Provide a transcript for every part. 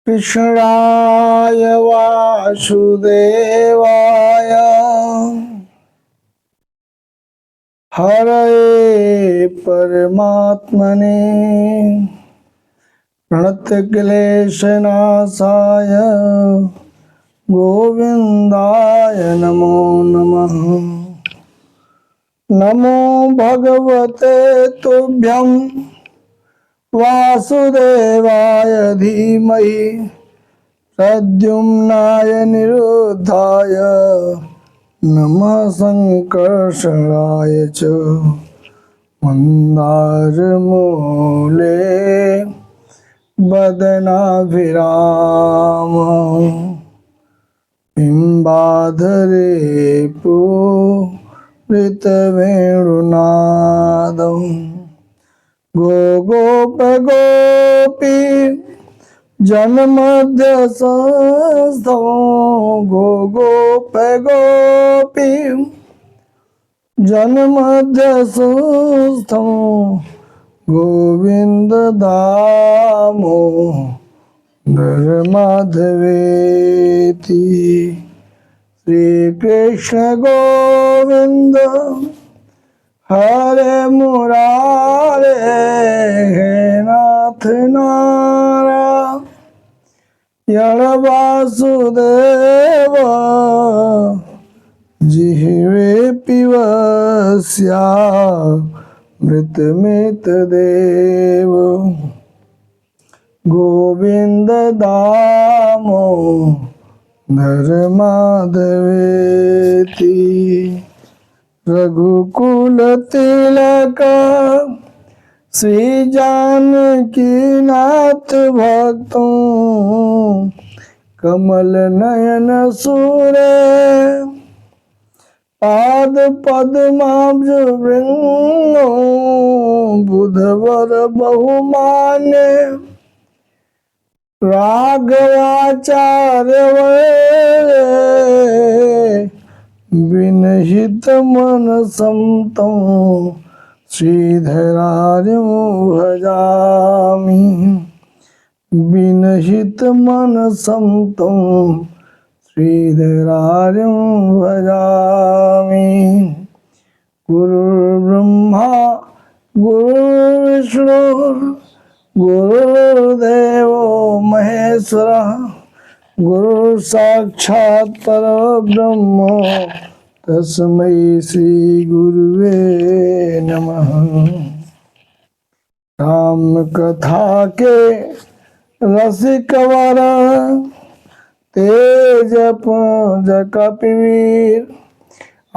कृष्णाय वासुदेवाय हरे परमात्मने प्रणतक्लेशनाशाय गोविन्दाय नमो नमः। नमो भगवते तुभ्यं वासुदेवाय धीमहि प्रद्युम्नाय निरुद्धाय नमः संकर्षणाय च। मन्दारमूले बदनाभिराम बिम्बाधरे पूरितवेणुनादं गोपी जनमध्यस्थं गोपी जनमध्यस्थं गोविन्द दामोदर माधवेति। श्री कृष्ण गोविंद हरे मुरारे हे नाथ नारायण वासुदेव जिह्वे पिबस्या मृतमितदेव गोविंद दामोदर माधवेति। रघुकुल तिलक श्री जानकी नाथ भक्तों कमल नयन सूरे पाद पद्माब्ज वृंदो बुधवर बहुमान्य राघवाचार्य विनहित मन समतं श्रीधरार्य भजामि विनहित मन समतं श्रीधरार्य भजामि। गुरुर्ब्रह्मा गुरुर्विष्णु गुरुर्देवो महेश्वरः गुरु साक्षात् परब्रह्म तस्मै श्री गुरुवे नमः। राम कथा के रसिक वर तेज पुंज कपिवीर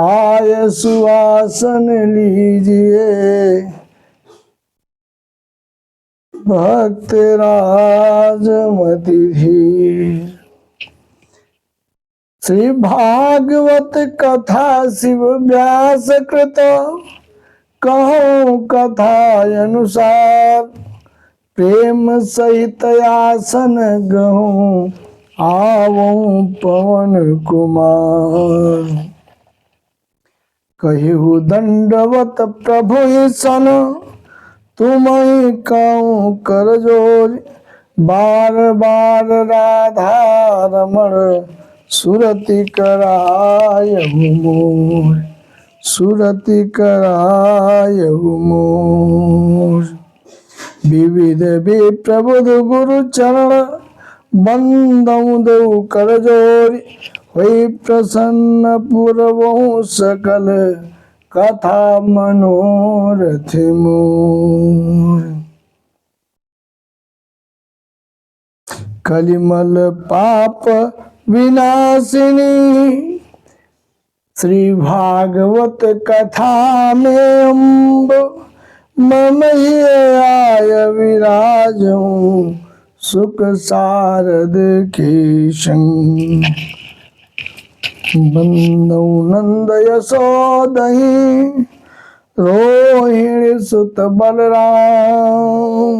आय सुआसन लीजिए भक्त राजमति धीर। श्री भागवत कथा शिव व्यास कृत कहूँ कथा अनुसार प्रेम सहित आसन गहूँ आवूं पवन कुमार। कहिहु दंडवत प्रभु सन तुम्हें कहूँ कर जोर बार बार राधा रमण सुरति करायहु मोर सुरति करायहु मोर। विविध विप्रबुध गुरु चरण बंदऊ दो कर जोरी हुई प्रसन्न पुरवहु सकल कथा मनोरथ मोर। कलिमल पाप विनाशिनी श्री भागवत कथा में अम्ब मम आय विराजूं सुख सारद के संग। बंदौ नंद यशोदहि रोहिणी सुत बलराम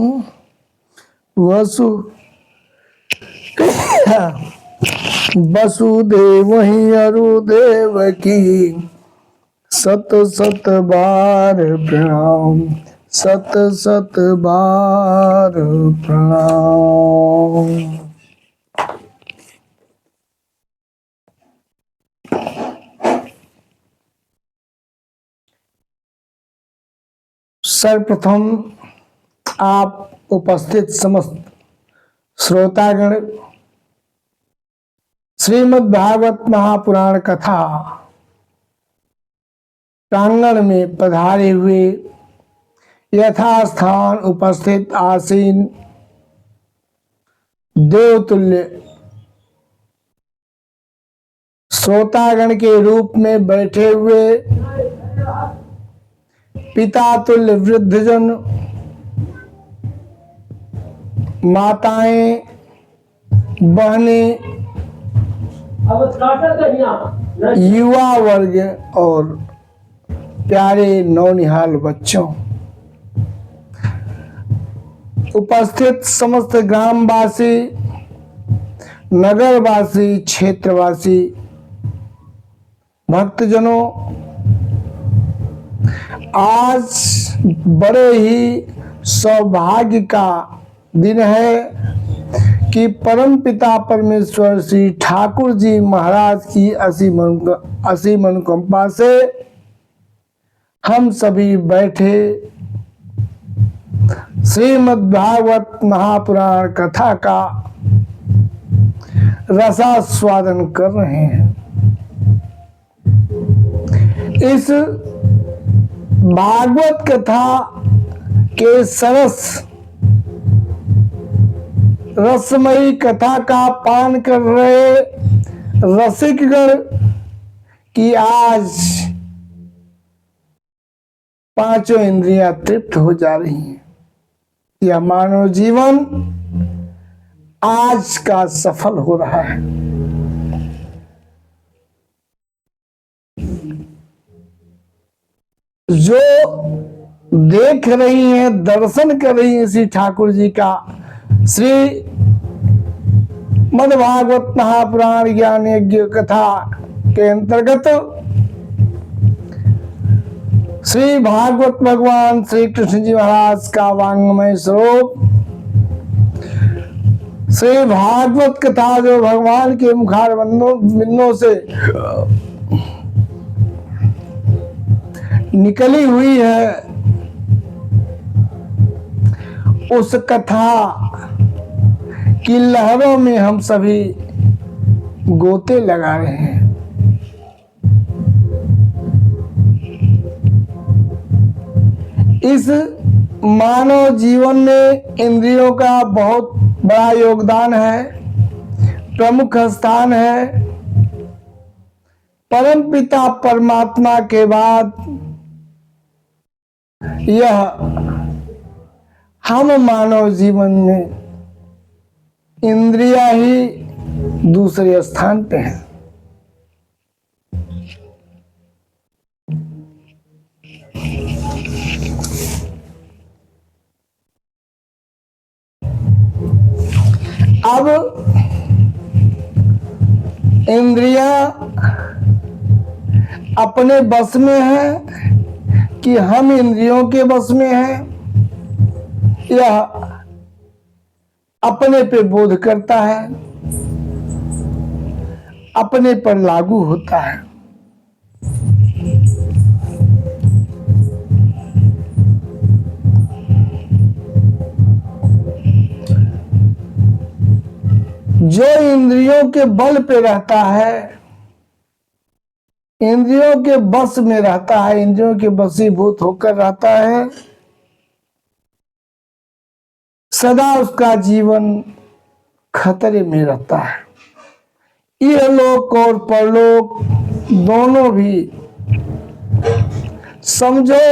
वसुदेव ही अरुदेव की सत सत बार प्रणाम। सत सत बार प्रणाम। सर्वप्रथम आप उपस्थित समस्त श्रोतागण श्रीमद् भागवत महापुराण कथा प्रांगण में पधारे हुए यथास्थान उपस्थित आसीन देवतुल्य श्रोतागण के रूप में बैठे हुए पिता तुल्य वृद्धजन, माताएं, बहनें, युवा वर्ग और प्यारे नौनिहाल बच्चों, उपस्थित समस्त ग्रामवासी, नगरवासी, क्षेत्रवासी, भक्तजनों, आज बड़े ही सौभाग्य का दिन है कि परम पिता परमेश्वर श्री ठाकुर जी महाराज की असीम अनुकंपा से हम सभी बैठे श्रीमद् भागवत महापुराण कथा का रसास्वादन कर रहे हैं। इस भागवत कथा के सरस रसमयी कथा का पान कर रहे रसिकगण की आज पांचों इंद्रियां तृप्त हो जा रही हैं। यह मानव जीवन आज का सफल हो रहा है। जो देख रही हैं, दर्शन कर रही हैं श्री ठाकुर जी का श्री मद्भागवत महापुराण ज्ञान यज्ञ कथा के अंतर्गत श्री भागवत भगवान श्री कृष्ण जी महाराज का वांग्मय स्वरूप श्री भागवत कथा जो भगवान के मुखार बिंदों से निकली हुई है, उस कथा की लहरों में हम सभी गोते लगा रहे हैं। इस मानव जीवन में इंद्रियों का बहुत बड़ा योगदान है, प्रमुख स्थान है। परम पिता परमात्मा के बाद यह हम मानव जीवन में इंद्रियां ही दूसरे स्थान पे हैं। अब इंद्रियां अपने बस में है कि हम इंद्रियों के बस में हैं, यह अपने पे बोध करता है, अपने पर लागू होता है। जो इंद्रियों के बल पे रहता है, इंद्रियों के बस में रहता है, इंद्रियों के बसीभूत होकर रहता है, सदा उसका जीवन खतरे में रहता है। यह लोक और परलोक दोनों भी समझो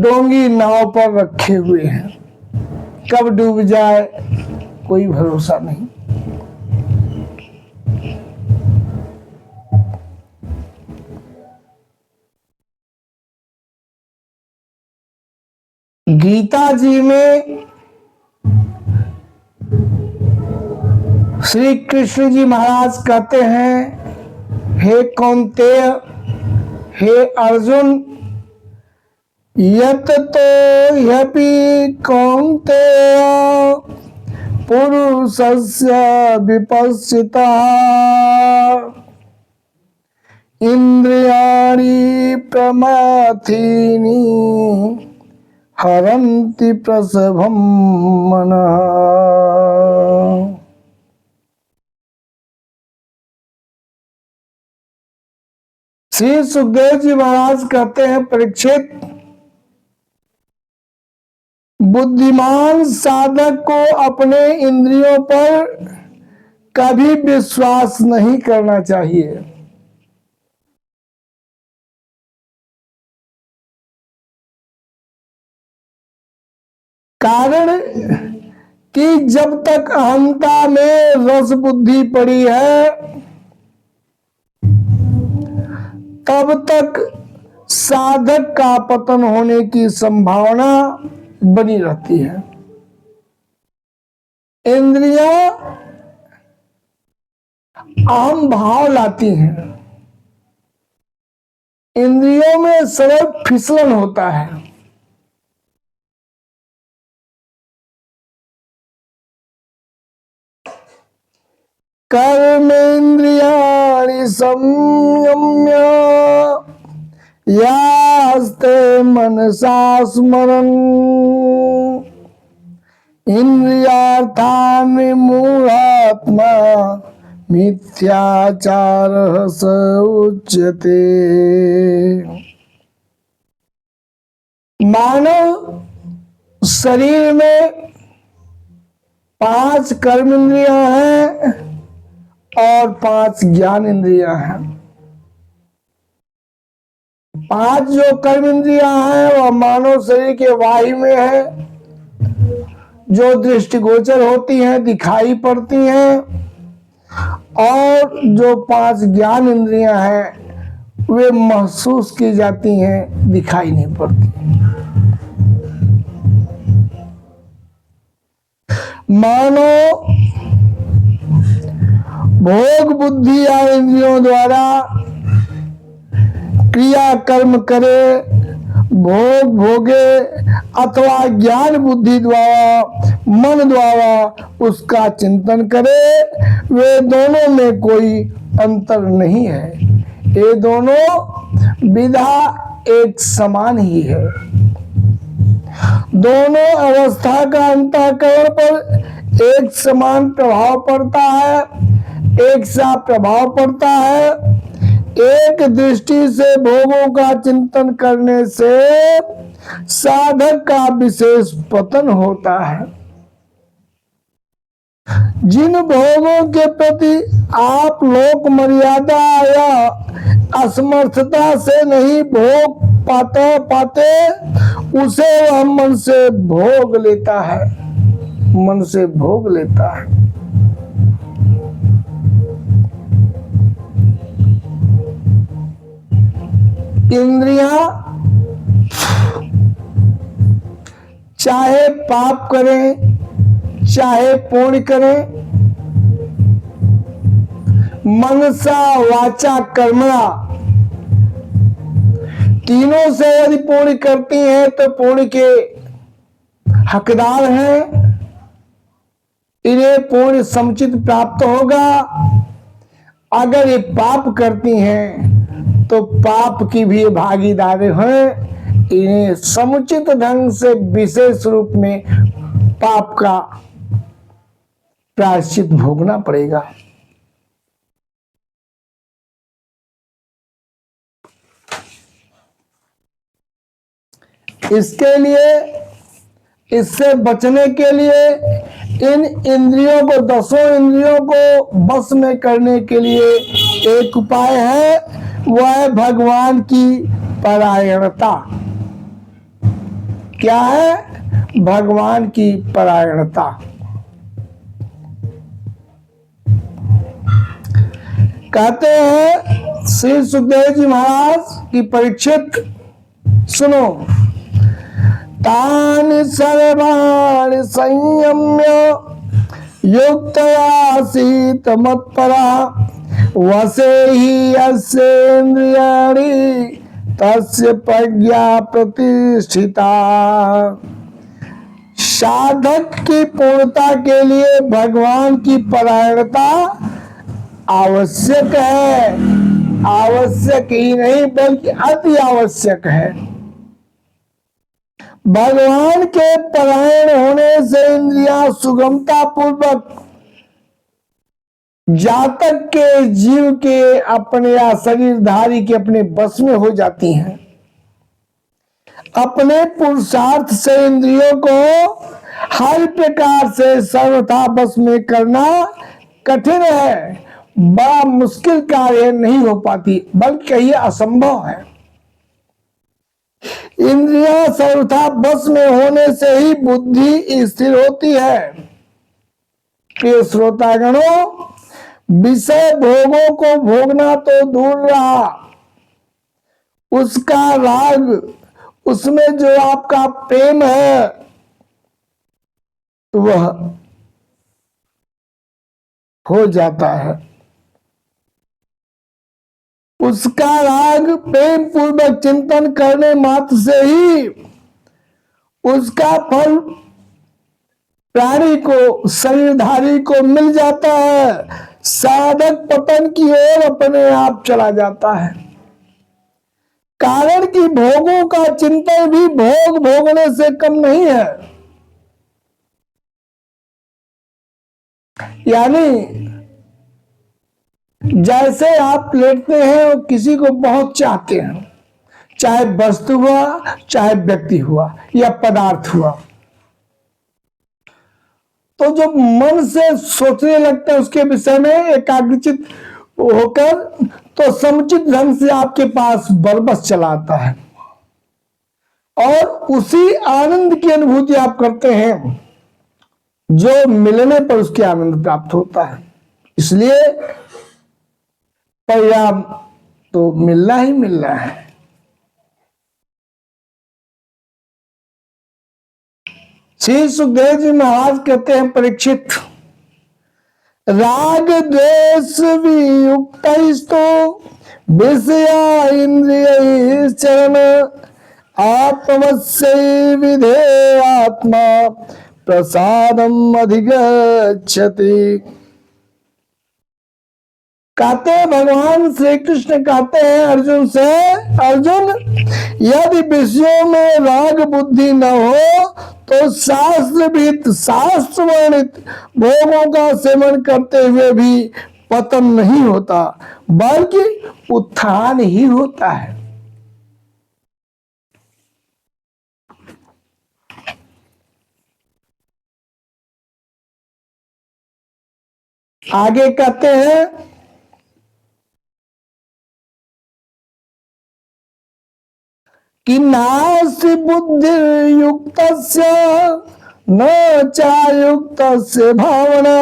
डोंगी नाव पर रखे हुए हैं, कब डूब जाए कोई भरोसा नहीं। गीता जी में श्री कृष्ण जी महाराज कहते हैं, हे कौन्तेय, हे अर्जुन, यत तो ह्यपि कौन्तेय पुरुषस्य विपश्चितः इंद्रियाणि प्रमाथीनि हरन्ति प्रसभं मनः। श्री सुखदेव जी महाराज कहते हैं, परीक्षित, बुद्धिमान साधक को अपने इंद्रियों पर कभी विश्वास नहीं करना चाहिए। कारण कि जब तक अहंता में रस बुद्धि पड़ी है तब तक साधक का पतन होने की संभावना बनी रहती है। इंद्रियां अहम भाव लाती हैं, इंद्रियों में सरल फिसलन होता है। कर्मेन्द्रियाणि संयम्य यास्ते मनसा स्मरन् इंद्रियार्थान् विमूढात्मा मिथ्याचारः स उच्यते। मानव शरीर में 5 कर्म इंद्रियां हैं और 5 ज्ञान इंद्रियां हैं। 5 जो कर्म इंद्रियां हैं वह मानव शरीर के वायु में है, जो दृष्टिगोचर होती हैं, दिखाई पड़ती हैं, और जो 5 ज्ञान इंद्रियां हैं वे महसूस की जाती हैं, दिखाई नहीं पड़ती। मानो भोग बुद्धि या इंद्रियों द्वारा क्रिया कर्म करे, भोग भोगे, अथवा ज्ञान बुद्धि द्वारा मन द्वारा उसका चिंतन करे, वे दोनों में कोई अंतर नहीं है। ये दोनों विधा एक समान ही है। दोनों अवस्था का अंतःकरण पर एक समान प्रभाव पड़ता है, एक सा प्रभाव पड़ता है। एक दृष्टि से भोगों का चिंतन करने से साधक का विशेष पतन होता है। जिन भोगों के प्रति आप लोक मर्यादा या असमर्थता से नहीं भोग पाते उसे वह मन से भोग लेता है, मन से भोग लेता है। इंद्रियां चाहे पाप करें चाहे पुण्य करें, मनसा वाचा कर्मणा, तीनों से यदि पुण्य करती हैं तो पुण्य के हकदार हैं, इन्हें पुण्य समुचित प्राप्त होगा। अगर ये पाप करती हैं तो पाप की भी भागीदार हैं, इन्हें समुचित ढंग से विशेष रूप में पाप का प्रायश्चित भोगना पड़ेगा। इसके लिए, इससे बचने के लिए इन इंद्रियों को, 10 इंद्रियों को वश में करने के लिए एक उपाय है, वह है भगवान की परायणता। क्या है? भगवान की परायणता। कहते हैं श्री सुखदेव जी महाराज की, परीक्षित सुनो, तानि सर्वाणि संयम्य युक्तयासीत मत्परा वसे ही अस्येन्द्रियाणि तस्य प्रज्ञा प्रतिष्ठिता। साधक की पूर्णता के लिए भगवान की परायणता आवश्यक है। आवश्यक ही नहीं बल्कि अति आवश्यक है। भगवान के परायण होने से इंद्रियां सुगमता पूर्वक जातक के जीव के अपने या शरीरधारी के अपने बस में हो जाती हैं। अपने पुरुषार्थ से इंद्रियों को हर प्रकार से सर्वथा बस में करना कठिन है, बड़ा मुश्किल कार्य नहीं हो पाती, बल्कि ये असंभव है। इंद्रियां सर्वथा बस में होने से ही बुद्धि स्थिर होती है। प्रिय श्रोतागणों, विषय भोगों को भोगना तो दूर रहा, उसका राग, उसमें जो आपका प्रेम है वह हो जाता है। उसका राग प्रेम पूर्वक चिंतन करने मात्र से ही उसका फल प्राणी को, शरीरधारी को मिल जाता है। साधक पतन की ओर अपने आप चला जाता है। कारण कि भोगों का चिंतन भी भोग भोगने से कम नहीं है। यानी जैसे आप लेटते हैं और किसी को बहुत चाहते हैं, चाहे वस्तु हुआ, चाहे व्यक्ति हुआ या पदार्थ हुआ, तो जो मन से सोचने लगता है उसके विषय में एकाग्रचित होकर, तो समुचित ढंग से आपके पास बरबस चलाता है और उसी आनंद की अनुभूति आप करते हैं जो मिलने पर उसके आनंद प्राप्त होता है। इसलिए परिणाम तो मिलना ही मिलना है। श्री सुखदेव जी महाराज कहते हैं, परीक्षित, राग द्वेष वियुक्त विषया इंद्रिय चरण आत्मवश्य विधेयात्मा प्रसादम अधिगच्छति। कहते हैं भगवान श्री कृष्ण कहते हैं अर्जुन से, अर्जुन, यदि विषयों में राग बुद्धि न हो तो शास्त्र वर्णित भोगों का सेवन करते हुए भी पतन नहीं होता, बल्कि उत्थान ही होता है। आगे कहते हैं, कि नास्ति बुद्धि युक्त न चायुक्त भावना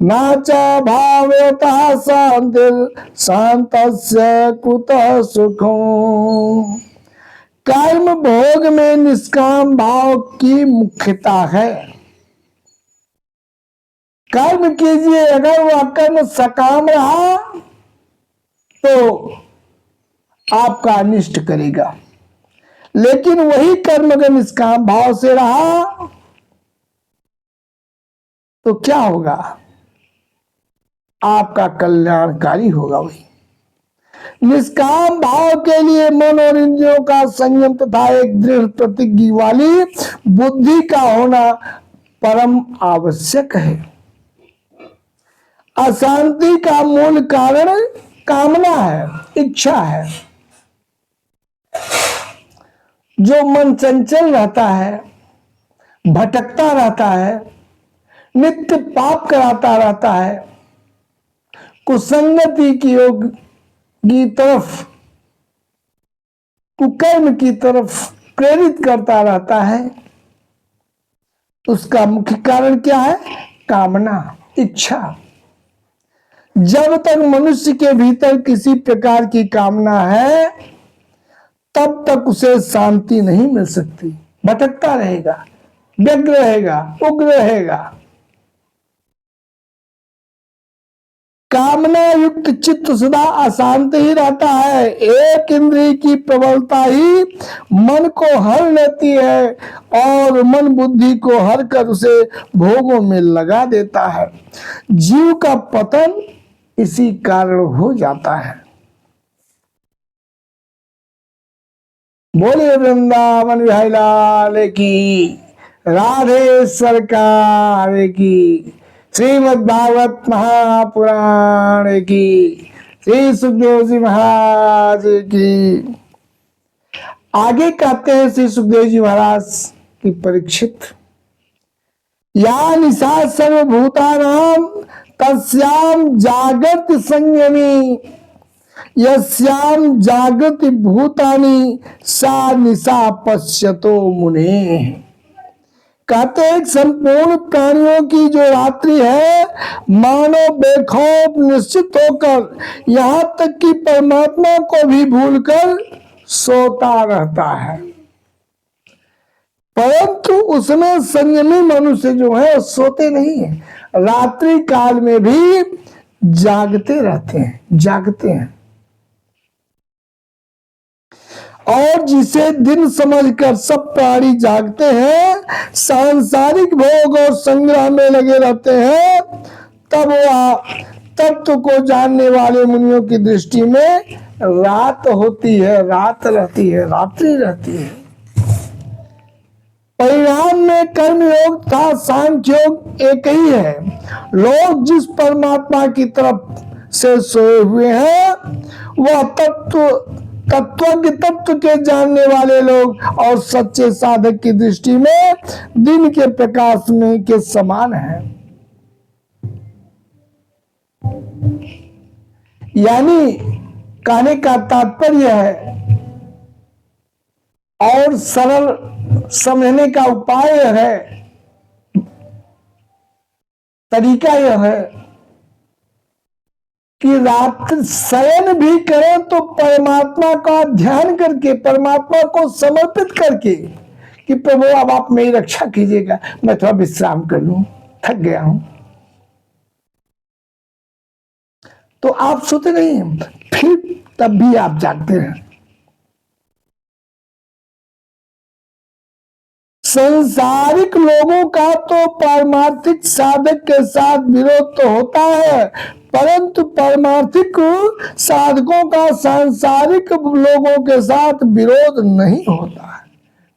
न चा भावता शांति शांत कुतः सुखम। कर्म भोग में निष्काम भाव की मुख्यता है। कर्म कीजिए, अगर वह कर्म सकाम रहा तो आपका अनिष्ट करेगा, लेकिन वही कर्म अगर निष्काम भाव से रहा तो क्या होगा? आपका कल्याणकारी होगा। वही निष्काम भाव के लिए मन और इंद्रियों का संयम तथा एक दृढ़ प्रतिज्ञा वाली बुद्धि का होना परम आवश्यक है। अशांति का मूल कारण कामना है, इच्छा है। जो मन चंचल रहता है, भटकता रहता है, नित्य पाप कराता रहता है, कुसंगति की तरफ, कुकर्म की तरफ प्रेरित करता रहता है, उसका मुख्य कारण क्या है? कामना, इच्छा। जब तक मनुष्य के भीतर किसी प्रकार की कामना है तब तक उसे शांति नहीं मिल सकती, भटकता रहेगा, व्यग्र रहेगा, उग्र रहेगा। कामना युक्त चित्त सदा अशांत ही रहता है। एक इंद्रिय की प्रबलता ही मन को हर लेती है और मन बुद्धि को हर कर उसे भोगों में लगा देता है। जीव का पतन इसी कारण हो जाता है। बोलिए वृंदावन बिहारी लाल की, राधे सरकार की, श्रीमद् भागवत महापुराण की, श्री सुखदेव जी महाराज की। आगे कहते हैं श्री सुखदेव जी महाराज की, परीक्षित, या निशा सर्वभूतानां तस्याम जागृत संयमी, यस्याम जागृति भूतानि सा निशा पश्यतो मुने। कहते हैं संपूर्ण प्राणियों की जो रात्रि है, मानो बेखौफ निश्चित होकर यहाँ तक कि परमात्मा को भी भूलकर सोता रहता है, परंतु उसमें संयमी मनुष्य जो है सोते नहीं है, रात्रि काल में भी जागते रहते हैं, जागते हैं। और जिसे दिन समझकर सब प्राणी जागते हैं, सांसारिक भोग और संग्रह में लगे रहते हैं, तब वह तत्व को जानने वाले मुनियों की दृष्टि में रात होती है, रात रहती है, रात्रि रहती है। परिणाम में कर्म योग तथा सांख्य योग एक ही है। लोग जिस परमात्मा की तरफ से सोए हुए हैं, वह तत्वज्ञ तत्व के जानने वाले लोग और सच्चे साधक की दृष्टि में दिन के प्रकाश में के समान है। यानी कहने का तात्पर्य है और सरल समझने का उपाय है, तरीका यह है कि रात शयन भी करें तो परमात्मा का ध्यान करके, परमात्मा को समर्पित करके कि प्रभु अब आप मेरी रक्षा कीजिएगा, मैं थोड़ा विश्राम कर लूं, थक गया हूं, तो आप सोते नहीं हैं, फिर तब भी आप जागते हैं। संसारिक लोगों का तो पारमार्थिक साधक के साथ विरोध तो होता है, परंतु पारमार्थिक साधकों का सांसारिक लोगों के साथ विरोध नहीं होता है।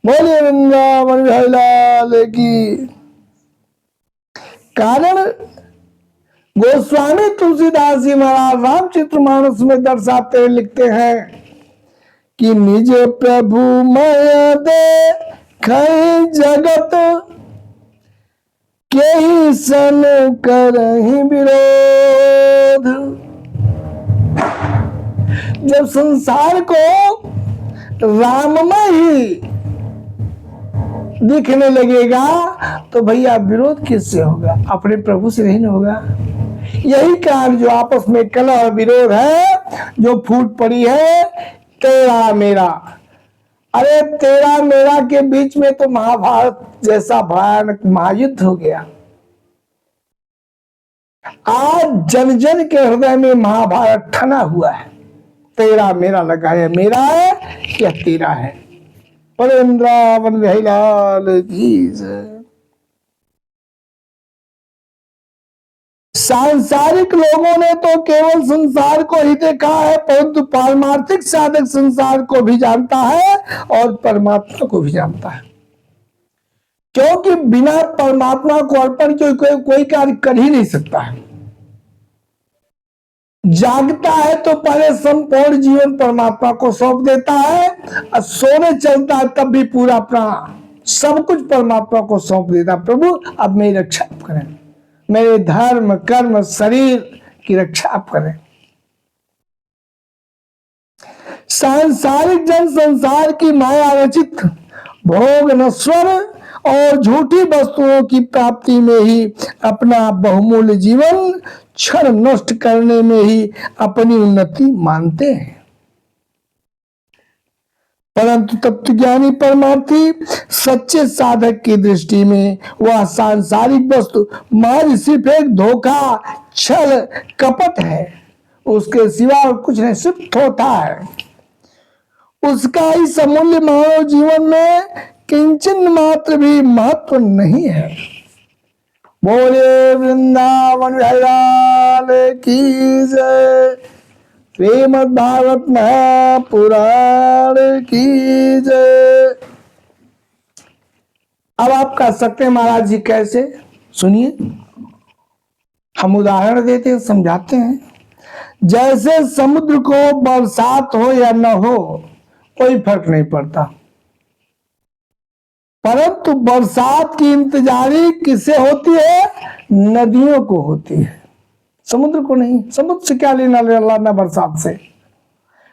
बोलिए वृंदावन बिहारी लाल की। कारण गोस्वामी तुलसीदास जी महाराज रामचरितमानस में दर्शाते लिखते हैं कि निज प्रभु मय दे खई जगत के ही सन करहि विरोध। जब संसार को राममय ही दिखने लगेगा तो भैया विरोध किससे होगा? अपने प्रभु से नहीं होगा। यही कारण जो आपस में कलह विरोध है, जो फूट पड़ी है, तेरा मेरा। अरे तेरा मेरा के बीच में तो महाभारत जैसा भयानक महायुद्ध हो गया। आज जन जन के हृदय में महाभारत ठना हुआ है। तेरा मेरा लगा है, मेरा है या तेरा है। वृंदावन बिहारी लाल की जय। सांसारिक लोगों ने तो केवल संसार को ही देखा है, परंतु पारमार्थिक साधक संसार को भी जानता है और परमात्मा को भी जानता है, क्योंकि बिना परमात्मा को अर्पण के कोई कार्य कर ही नहीं सकता है। जागता है तो पहले संपूर्ण जीवन परमात्मा को सौंप देता है, और सोने चलता है तब भी पूरा प्राण सब कुछ परमात्मा को सौंप देता। प्रभु अब मेरी रक्षा आप करें, मेरे धर्म कर्म शरीर की रक्षा आप करें। सांसारिक जन संसार की माया रचित भोग नश्वर और झूठी वस्तुओं की प्राप्ति में ही अपना बहुमूल्य जीवन क्षण नष्ट करने में ही अपनी उन्नति मानते हैं। परंतु तत्वज्ञानी परमार्थी सच्चे साधक की दृष्टि में वह सांसारिक वस्तु महज सिर्फ एक धोखा, छल, कपट है, उसके सिवा और कुछ नहीं, सिर्फ थोथा है। उसका इस अमूल्य मानव जीवन में किंचन मात्र भी महत्व नहीं है। बोले वृंदावन बिहारी लाल की जय। श्रीमद् भागवत महापुराण की जय। अब आप कह सकते हैं महाराज जी कैसे? सुनिए, हम उदाहरण देते हैं, समझाते हैं। जैसे समुद्र को बरसात हो या न हो कोई फर्क नहीं पड़ता, परंतु बरसात की इंतजारी किसे होती है? नदियों को होती है, समुद्र को नहीं। समुद्र से क्या लेना देना बरसात से,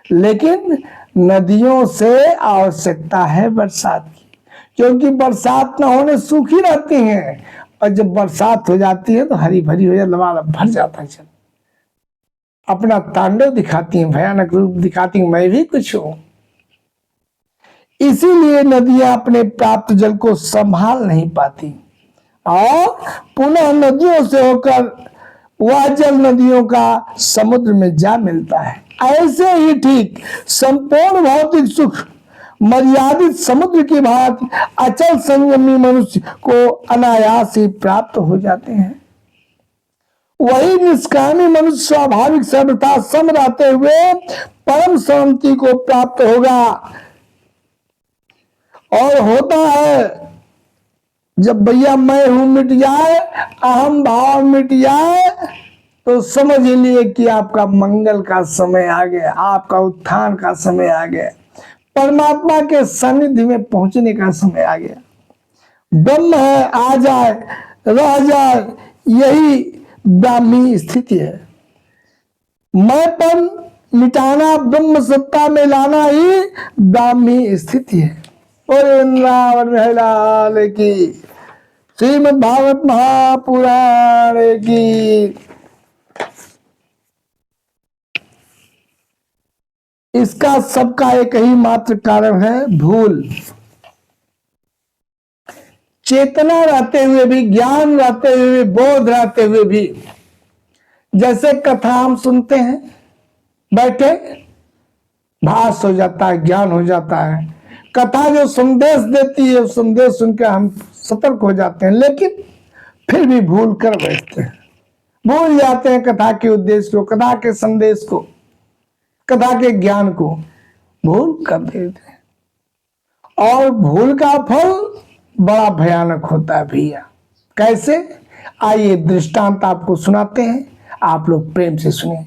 लेकिन नदियों से आवश्यकता है बरसात की, क्योंकि बरसात न होने सूखी रहती हैं, और जब बरसात हो जाती है तो हरी भरी हो जाती, लबालब भर जाता है, चल अपना तांडव दिखाती हैं, भयानक रूप दिखाती हैं, मैं भी कुछ हूं। इसीलिए नदियां अपने प्राप्त जल को संभाल नहीं पाती और पुनः नदियों से होकर वह जल नदियों का समुद्र में जा मिलता है। ऐसे ही ठीक संपूर्ण भौतिक सुख मर्यादित समुद्र की भांति अचल संयमी मनुष्य को अनायास ही प्राप्त हो जाते हैं। वही निष्कामी मनुष्य स्वाभाविक सर्वथा सम रहते हुए परम शांति को प्राप्त होगा। और होता है जब भैया मैं हूं मिट जाए, अहम भाव मिट जाए, तो समझ लिए कि आपका मंगल का समय आ गया, आपका उत्थान का समय आ गया, परमात्मा के सानिध्य में पहुंचने का समय आ गया। ब्रह्म है, आ जाए, रह जाए, यही ब्राह्मी स्थिति है। मैंपन मिटाना, ब्रह्म सत्ता में लाना ही ब्राह्मी स्थिति है। और वृंदावन बिहारी लाल की, श्रीमद् भागवत महापुराण की। इसका सबका एक ही मात्र कारण है, भूल। चेतना रहते हुए भी, ज्ञान रहते हुए भी, बोध रहते हुए भी, जैसे कथा हम सुनते हैं, बैठे भास हो जाता है, ज्ञान हो जाता है। कथा जो संदेश देती है, संदेश सुनकर हम सतर्क हो जाते हैं, लेकिन फिर भी भूल कर बैठते हैं, भूल जाते हैं कथा के उद्देश्य को, कथा के संदेश को, कथा के ज्ञान को भूल कर देते हैं। और भूल का फल बड़ा भयानक होता है भैया। कैसे? आइए दृष्टांत आपको सुनाते हैं, आप लोग प्रेम से सुनिए।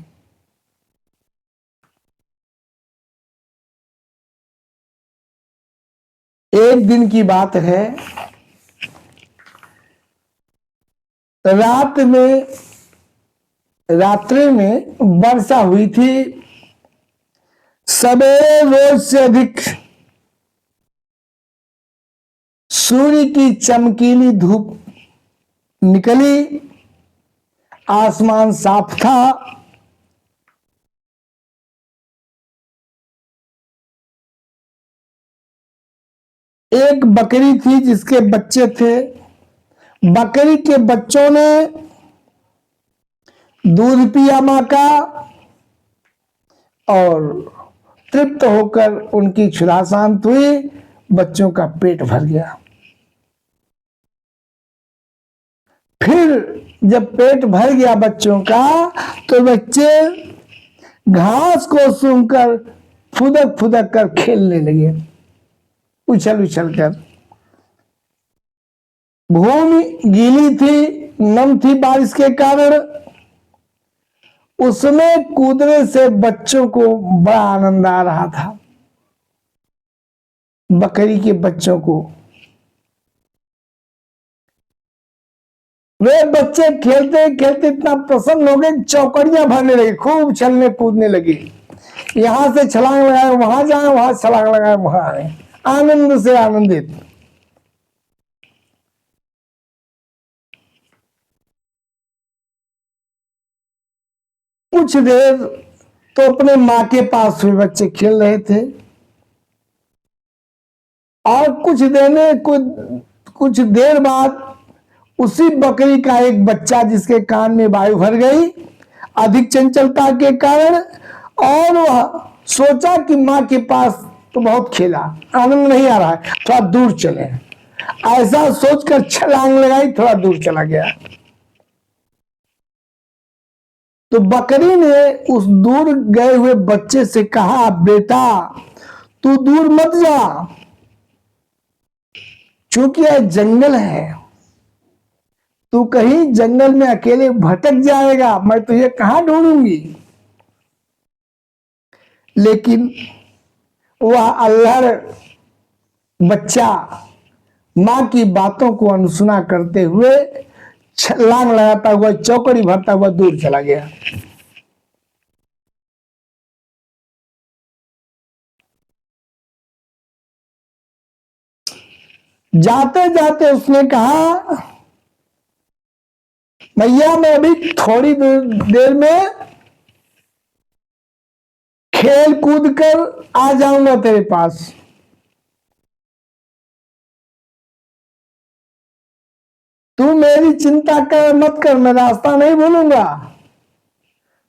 एक दिन की बात है, रात्रि में वर्षा हुई थी। सवेरे रोज से अधिक सूर्य की चमकीली धूप निकली, आसमान साफ था। एक बकरी थी जिसके बच्चे थे। बकरी के बच्चों ने दूध पिया मां का और तृप्त होकर उनकी क्षुधा शांत हुई, बच्चों का पेट भर गया। फिर जब पेट भर गया बच्चों का, तो बच्चे घास को सूंघकर फुदक फुदक कर खेलने लगे, उछल उछल कर। भूमि गीली थी, नम थी बारिश के कारण। उसमें कूदने से बच्चों को बड़ा आनंद आ रहा था। बकरी के बच्चों को, वे बच्चे खेलते खेलते इतना प्रसन्न हो गए, चौकड़ियां भरने लगे, खूब चलने कूदने लगे। यहां से छलांग लगाए वहां जाए, वहां छलांग लगाए वहां आए, आनंद से आनंदित। कुछ देर तो अपने माँ के पास हुए बच्चे खेल रहे थे। और कुछ देर बाद उसी बकरी का एक बच्चा जिसके कान में वायु भर गई अधिक चंचलता के कारण, और वह सोचा कि माँ के पास तो बहुत खेला, आनंद नहीं आ रहा है, थोड़ा दूर चले। ऐसा सोचकर छलांग लगाई, थोड़ा दूर चला गया। तो बकरी ने उस दूर गए हुए बच्चे से कहा, बेटा तू दूर मत जा, क्योंकि यह जंगल है, तू कहीं जंगल में अकेले भटक जाएगा, मैं तुझे कहां ढूंढूंगी। लेकिन वह अल्हड़ बच्चा मां की बातों को अनसुना करते हुए छलांग लगाता हुआ, चौकड़ी भरता हुआ दूर चला गया। जाते जाते उसने कहा, भैया मैं अभी थोड़ी देर में खेल कूद कर आ जाऊंगा तेरे पास। तू मेरी चिंता कर मत कर, मैं रास्ता नहीं भूलूंगा,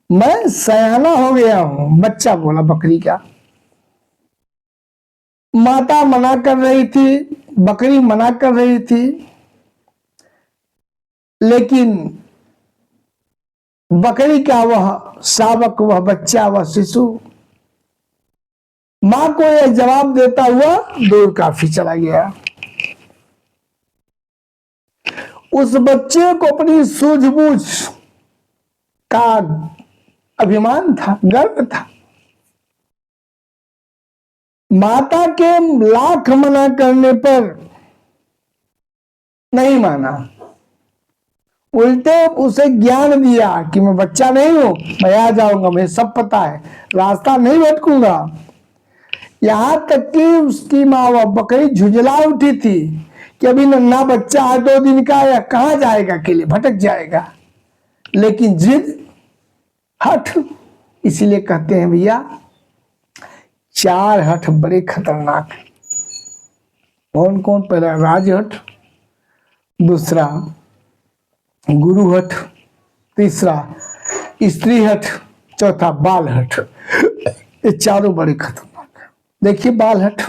मैं सयाना हो गया हूं। बच्चा बोला बकरी का। माता मना कर रही थी, बकरी मना कर रही थी, लेकिन बकरी का वह शावक, वह बच्चा, वह शिशु मां को यह जवाब देता हुआ दूर काफी चला गया। उस बच्चे को अपनी सूझबूझ का अभिमान था, गर्व था। माता के लाख मना करने पर नहीं माना, उल्टे उसे ज्ञान दिया कि मैं बच्चा नहीं हूं, मैं आ जाऊंगा, मुझे सब पता है, रास्ता नहीं भटकूंगा। यहां तक कि उसकी माँ वह बकरी झुंझला उठी थी कि अभी नन्हा बच्चा है 2 दिन का, या कहां जाएगा, अकेले भटक जाएगा। लेकिन जिद, हठ, इसीलिए कहते हैं भैया 4 हठ बड़े खतरनाक है। कौन कौन? पहला राजहठ, दूसरा गुरु हठ, तीसरा स्त्री हठ, चौथा बाल हठ। ये चारों बड़े खतरनाक है। देखिए बाल हठ,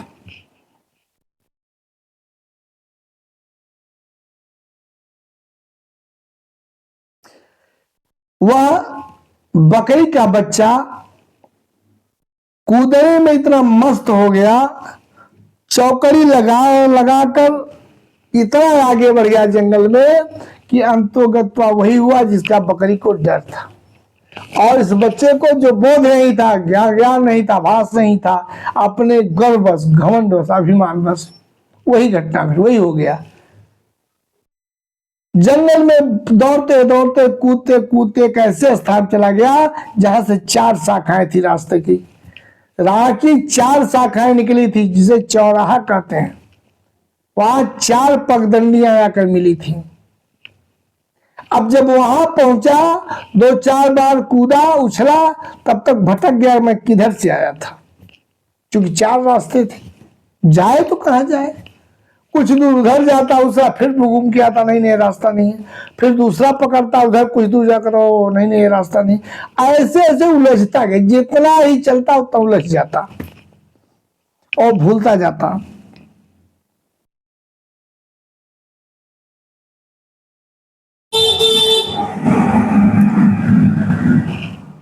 वह बकरी का बच्चा कूदने में इतना मस्त हो गया, चौकड़ी लगाकर इतना आगे बढ़ गया जंगल में कि अंतोगत्वा वही हुआ जिसका बकरी को डर था। और इस बच्चे को जो बोध नहीं था, ज्ञान नहीं था, भास नहीं था, अपने गर्ववश, घमंडवश, अभिमानवश वही घटना फिर वही हो गया। जंगल में दौड़ते दौड़ते, कूदते कूदते एक ऐसे स्थान चला गया जहां से 4 शाखाएं थी रास्ते की। राह की 4 शाखाएं निकली थी, जिसे चौराहा कहते हैं। वहां 4 पगडंडियां आकर मिली थी। अब जब वहां पहुंचा, 2-4 बार कूदा, उछला, तब तक भटक गया मैं किधर से आया था, क्योंकि 4 रास्ते थे, जाए तो कहां जाए। कुछ दूर उधर जाता, उसका फिर घूम के आता, नहीं नहीं रास्ता नहीं है, फिर दूसरा पकड़ता, उधर कुछ दूर जाकर ओ नहीं नहीं रास्ता नहीं। ऐसे ऐसे उलझता गया, जितना ही चलता उतना उलझ जाता और भूलता जाता।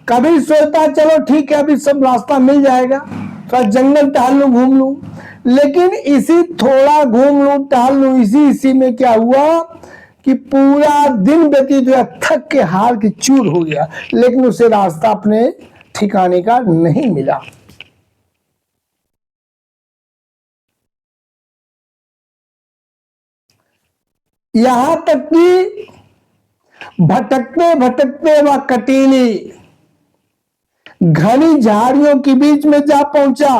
कभी सोचता चलो ठीक है अभी सब रास्ता मिल जाएगा, थोड़ा जंगल टहल लू, घूम लू, लेकिन इसी थोड़ा घूम लू, टहल लू, इसी में क्या हुआ कि पूरा दिन व्यतीत हुआ, थक के हार के चूर हो गया, लेकिन उसे रास्ता अपने ठिकाने का नहीं मिला। यहां तक कि भटकते भटकते वह कटीली घनी झाड़ियों के बीच में जा पहुंचा।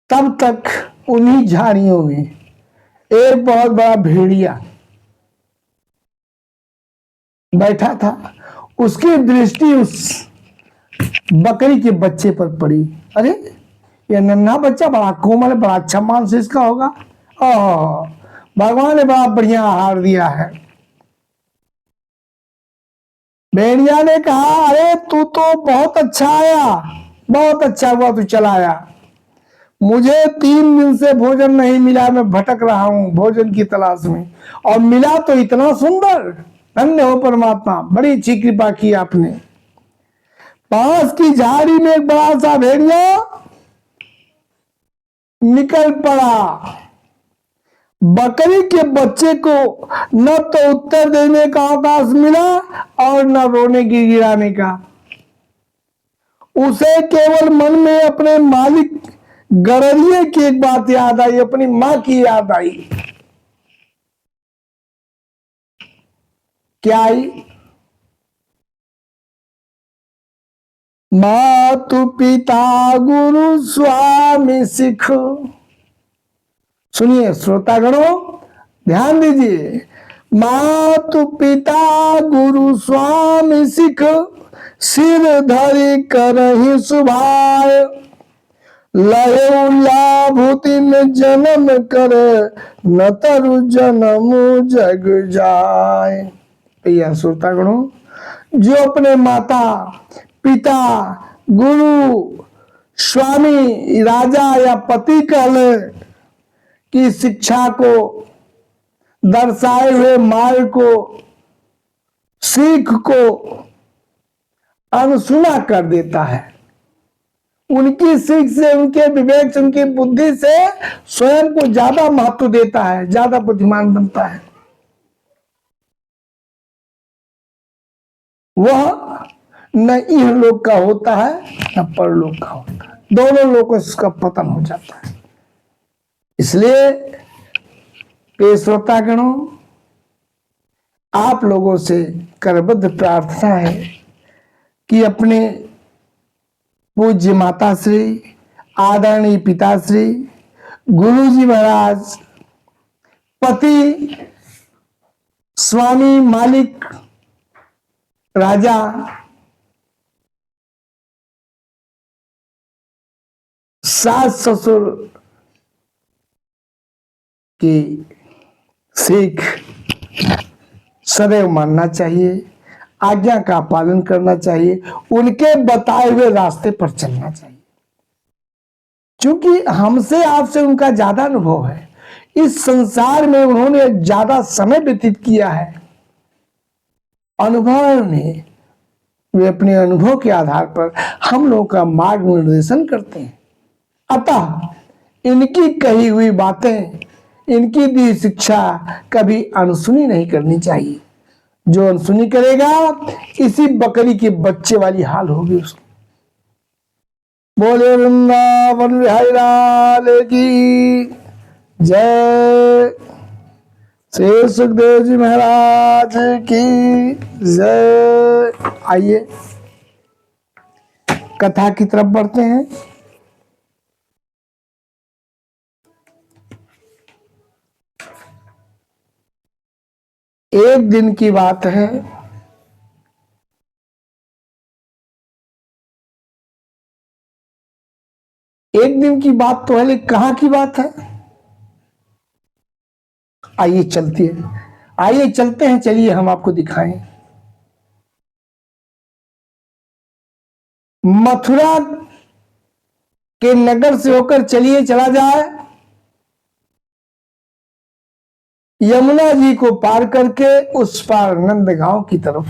तब तक उन्हीं झाड़ियों में एक बहुत बड़ा भेड़िया बैठा था। उसकी दृष्टि उस बकरी के बच्चे पर पड़ी। अरे ये नन्हा बच्चा बड़ा कोमल है, बड़ा अच्छा मांस इसका होगा। ओह, भगवान ने बड़ा बढ़िया आहार दिया है। भेड़िया ने कहा, अरे तू तो बहुत अच्छा आया, बहुत अच्छा हुआ तू चला आया। मुझे 3 दिन से भोजन नहीं मिला, मैं भटक रहा हूं भोजन की तलाश में, और मिला तो इतना सुंदर। धन्य हो परमात्मा, बड़ी अच्छी कृपा की आपने। पास की झाड़ी में एक बड़ा सा भेड़िया निकल पड़ा। बकरी के बच्चे को न तो उत्तर देने का अवकाश मिला और न रोने की गिराने का। उसे केवल मन में अपने मालिक गड़रिये की एक बात याद आई, अपनी मां की याद आई। क्या आई? मातु पिता गुरु स्वामी सिख। सुनिए श्रोतागणों, ध्यान दीजिए। मातु पिता गुरु स्वामी सिख, सिर धरि करहि सुभाय। लय भूति में जन्म कर, न तरु जन्म जग जाय। भैया श्रोतागणों, जो अपने माता पिता गुरु स्वामी राजा या पति कहले की शिक्षा को, दर्शाए हुए मार्ग को, सीख को अनसुना कर देता है, उनकी सीख से, उनके विवेक से, उनकी बुद्धि से स्वयं को ज्यादा महत्व देता है, ज्यादा बुद्धिमान बनता है, वह न इह लोक का होता है न परलोक का होता है। दोनों लोगों से उसका पतन हो जाता है। इसलिए प्रिय श्रोतागणों, आप लोगों से करबद्ध प्रार्थना है कि अपने पूज्य माताश्री, आदरणीय पिताश्री, गुरुजी महाराज, पति, स्वामी, मालिक, राजा, सास ससुर की सीख सदैव मानना चाहिए, आज्ञा का पालन करना चाहिए, उनके बताए हुए रास्ते पर चलना चाहिए। क्योंकि हमसे आपसे उनका ज्यादा अनुभव है, इस संसार में उन्होंने ज्यादा समय व्यतीत किया है। अनुभव में वे अपने अनुभव के आधार पर हम लोगों का मार्गनिर्देशन करते हैं। अतः इनकी कही हुई बातें, इनकी दी शिक्षा कभी अनसुनी नहीं करनी चाहिए। जो अनसुनी करेगा, इसी बकरी के बच्चे वाली हाल होगी उसकी। बोले वृंदावन बिहारी लाल की जय। श्री सुखदेव जी महाराज की जय। आइए कथा की तरफ बढ़ते हैं। एक दिन की बात है, एक दिन की बात तो है, लेकिन कहां की बात है? आइए चलती है, आइए चलते हैं, चलिए हम आपको दिखाएं। मथुरा के नगर से होकर चलिए, चला जाए यमुना जी को पार करके उस पार नंदगांव की तरफ।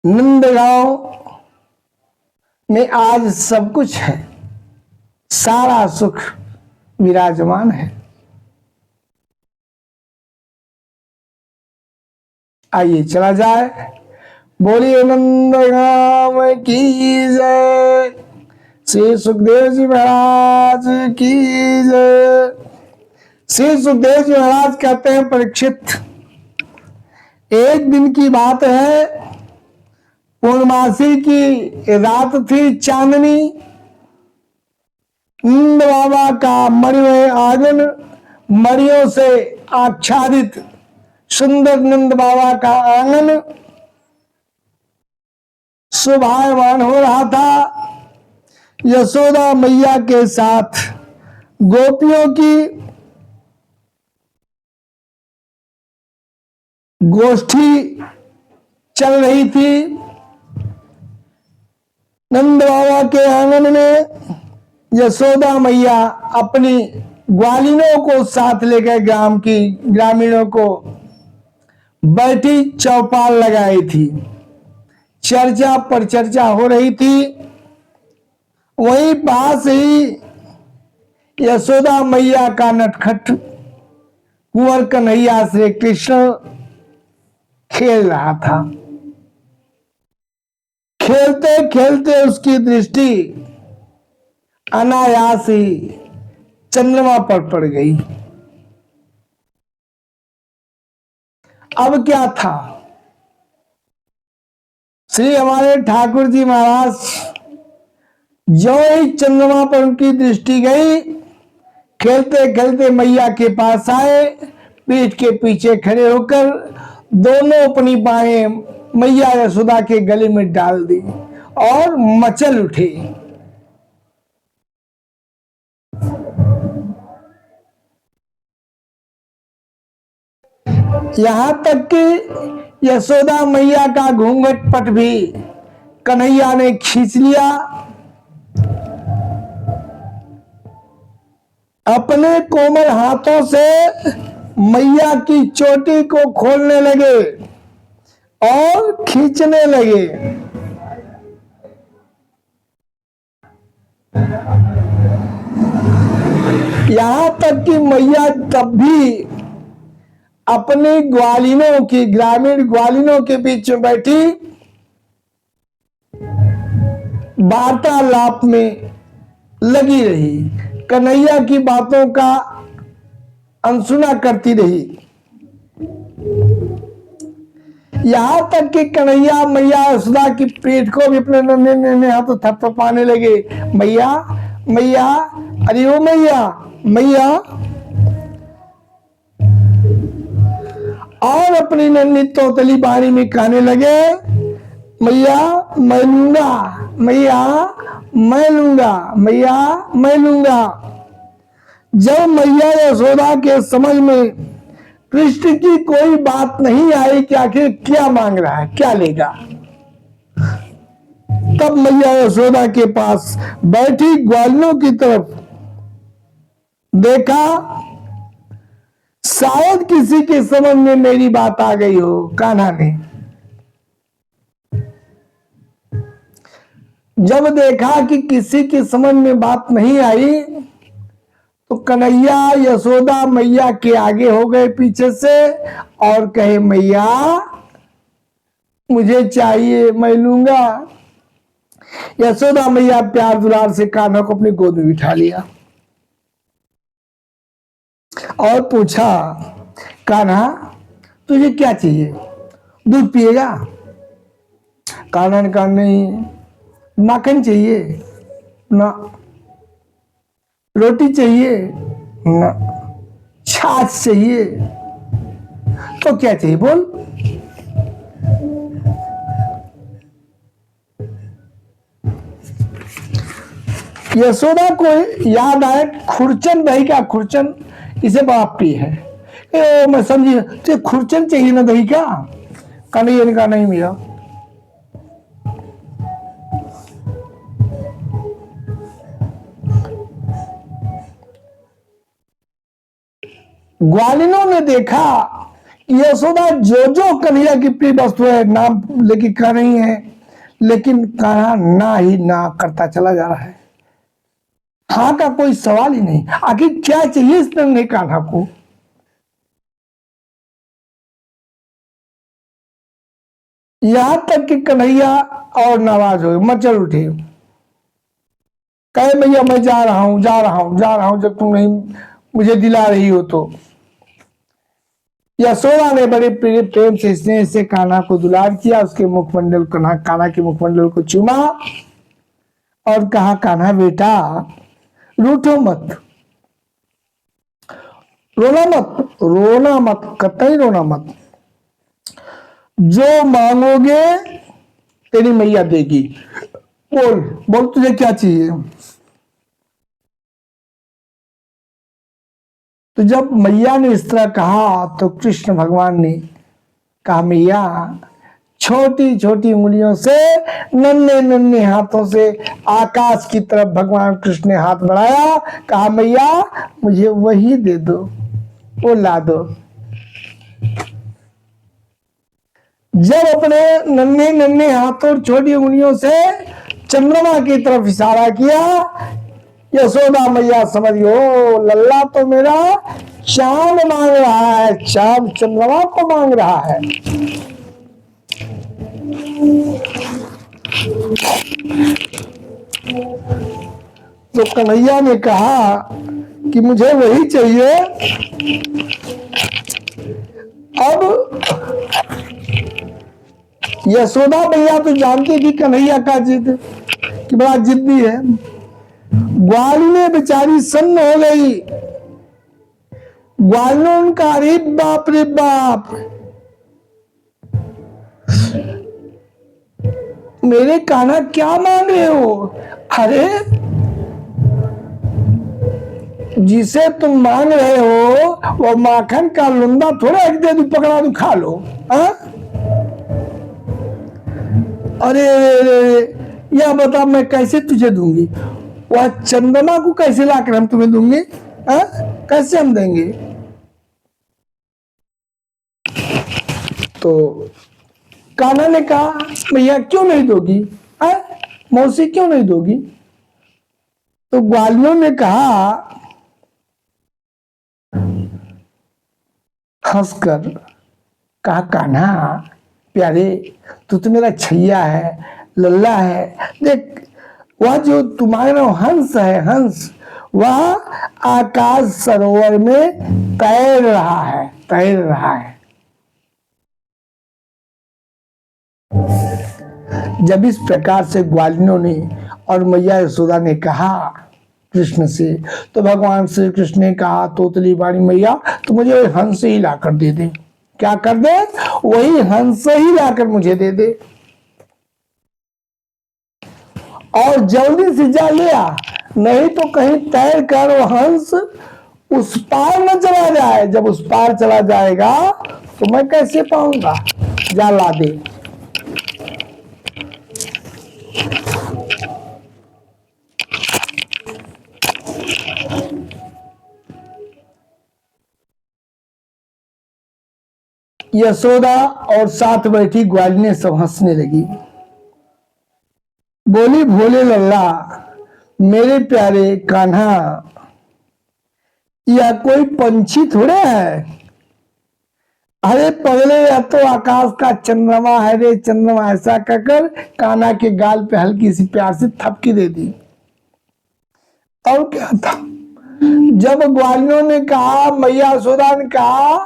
नंदगांव में आज सब कुछ है, सारा सुख विराजमान है। आइए चला जाए। बोलिए नंदगांव की जय। श्री सुखदेव जी महाराज की जय। श्री सुखदेव जी महाराज कहते हैं, परीक्षित, एक दिन की बात है, पूर्णमासी की रात थी चांदनी, नंद बाबा का मणिमय आंगन, मणियों से आच्छादित सुंदर नंद बाबा का आंगन शोभायमान हो रहा था। यशोदा मैया के साथ गोपियों की गोष्ठी चल रही थी। नंद बाबा के आंगन में यशोदा मैया अपनी ग्वालिनों को साथ लेकर ग्रामीणों को बैठी चौपाल लगाई थी। चर्चा पर चर्चा हो रही थी। वहीं पास ही यशोदा मैया का नटखट कुंवर कन्हैया श्री कृष्ण खेल रहा था। खेलते खेलते उसकी दृष्टि अनायास ही चंद्रमा पर पड़ गई। अब क्या था, श्री हमारे ठाकुर जी महाराज जो ही चंद्रमा पर उनकी दृष्टि गई, खेलते खेलते मैया के पास आए, पीठ के पीछे खड़े होकर दोनों अपनी बाहें मैया यशोदा के गले में डाल दी और मचल उठे। यहां तक कि यशोदा मैया का घूंघट पट भी कन्हैया ने खींच लिया। अपने कोमल हाथों से मैया की चोटी को खोलने लगे और खींचने लगे। यहां तक कि मैया तब भी अपनी ग्वालिनों की, ग्रामीण ग्वालिनों के बीच में बैठी वार्तालाप में लगी रही, कन्हैया की बातों का अनसुना करती रही। यहां तक कि कन्हैया मैया यशोदा की पीठ को भी अपने नन्हे नन्हे हाथों थपथपाने लगे। मैया मैया, अरे ओ मैया मैया, और अपनी नन्ही तोतली बाणी में कहने लगे, मैया मैं लूंगा, मैया मैं लूंगा, मैया मैं लूंगा। जब मैया यशोदा के समझ में कृष्ण की कोई बात नहीं आई कि आखिर क्या मांग रहा है, क्या लेगा, तब मैया यशोदा के पास बैठी ग्वालिनों की तरफ देखा। शायद किसी के समझ में मेरी बात आ गई हो। कान्हा ने जब देखा कि किसी की समझ में बात नहीं आई, तो कन्हैया यशोदा मैया के आगे हो गए पीछे से और कहे, मैया मुझे चाहिए, मैं लूंगा। यशोदा मैया प्यार दुलार से कान्हा को अपनी गोद में बिठा लिया और पूछा, कान्हा तुझे क्या चाहिए, दूध पिएगा? कान्हा ने कहा, नहीं। माखन चाहिए? ना। रोटी चाहिए? ना। छाछ चाहिए? तो क्या चाहिए बोल। यशोदा को याद आया, खुरचन दही का, खुरचन इसे बड़ा प्रिय है। मैं समझी, तो खुरचन चाहिए ना दही का? कन्हैया ने कहा, नहीं मिला। ग्वालिनों ने देखा यशोदा जो जो कन्हैया की प्रिय वस्तु है नाम लेके कह रही है, लेकिन कान्हा ना ही ना करता चला जा रहा है। हाँ का कोई सवाल ही नहीं। आखिर क्या चाहिए इस नन्हे कान्हा को? यहां तक कि कन्हैया और नाराज हो, मचल उठे, कहे, भैया मैं जा रहा हूं, जा रहा हूं, जा रहा हूं, जब तुम नहीं मुझे दिला रही हो तो। यशोदा ने बड़े प्रेम से स्नेह से कान्हा को दुलार किया, उसके मुखमंडल कान्हा के मुखमंडल को चूमा और कहा, कान्हा बेटा रूठो मत, रोना मत, रोना मत, कतई रोना मत। जो मांगोगे तेरी मैया देगी। बोल बोल तुझे क्या चाहिए। तो जब मैया ने इस तरह कहा तो कृष्ण भगवान ने कहा, मैया छोटी छोटी उंगलियों से, नन्हे नन्हे हाथों से आकाश की तरफ भगवान कृष्ण ने हाथ बढ़ाया, कहा, मैया मुझे वही दे दो, वो ला दो। जब अपने नन्हे नन्हे हाथों और छोटी उंगलियों से चंद्रमा की तरफ इशारा किया, यशोदा मैया समझ गई, लल्ला तो मेरा चांद मांग रहा है, चांद चंद्रमा को मांग रहा है। तो कन्हैया ने कहा कि मुझे वही चाहिए। अब यशोदा मैया तो जानती थी कन्हैया का जिद, कि बड़ा जिद्दी है। ग्वालिने बेचारी सन्न हो गई। ग्वालिनों का, अरे बाप रे बाप, मेरे कान्हा क्या मांग रहे हो। अरे जिसे तुम मांग रहे हो वो माखन का लुंदा थोड़ा एक दे दू, पकड़ा दू, खा लो। अरे यह बता मैं कैसे तुझे दूंगी, वह चंद्रमा को कैसे लाकर हम तुम्हें दूंगे, कैसे हम देंगे। तो कान्हा ने कहा, भैया क्यों नहीं दोगी, मौसी क्यों नहीं दोगी। तो ग्वालियों ने कहा हंसकर, कहा, कान्हा प्यारे तू तो मेरा छैया है, लल्ला है। देख वह जो तुम्हारा हंस है, हंस वह आकाश सरोवर में तैर रहा है, तैर रहा है। जब इस प्रकार से ग्वालिनों ने और मैया यशोदा ने कहा कृष्ण से, तो भगवान श्री कृष्ण ने कहा, तोतली वाणी मैया तो मुझे हंस ही लाकर दे दे। क्या कर दे, वही हंस ही लाकर मुझे दे दे, और जल्दी से जा लिया, नहीं तो कहीं तैर कर वो हंस उस पार न चला जाए। जब उस पार चला जाएगा तो मैं कैसे पाऊंगा, जा ला दे। यशोदा और साथ बैठी ग्वालिनी सब हंसने लगी। बोली, भोले लल्ला मेरे प्यारे कान्हा, यह कोई पंछी थोड़े है। अरे पगले, यह तो आकाश का चंद्रमा है रे चंद्रमा। ऐसा कहकर कान्हा के गाल पे हल्की सी प्यार से थपकी दे दी। और क्या था, जब ग्वालियों ने कहा, मैया यशोदा ने कहा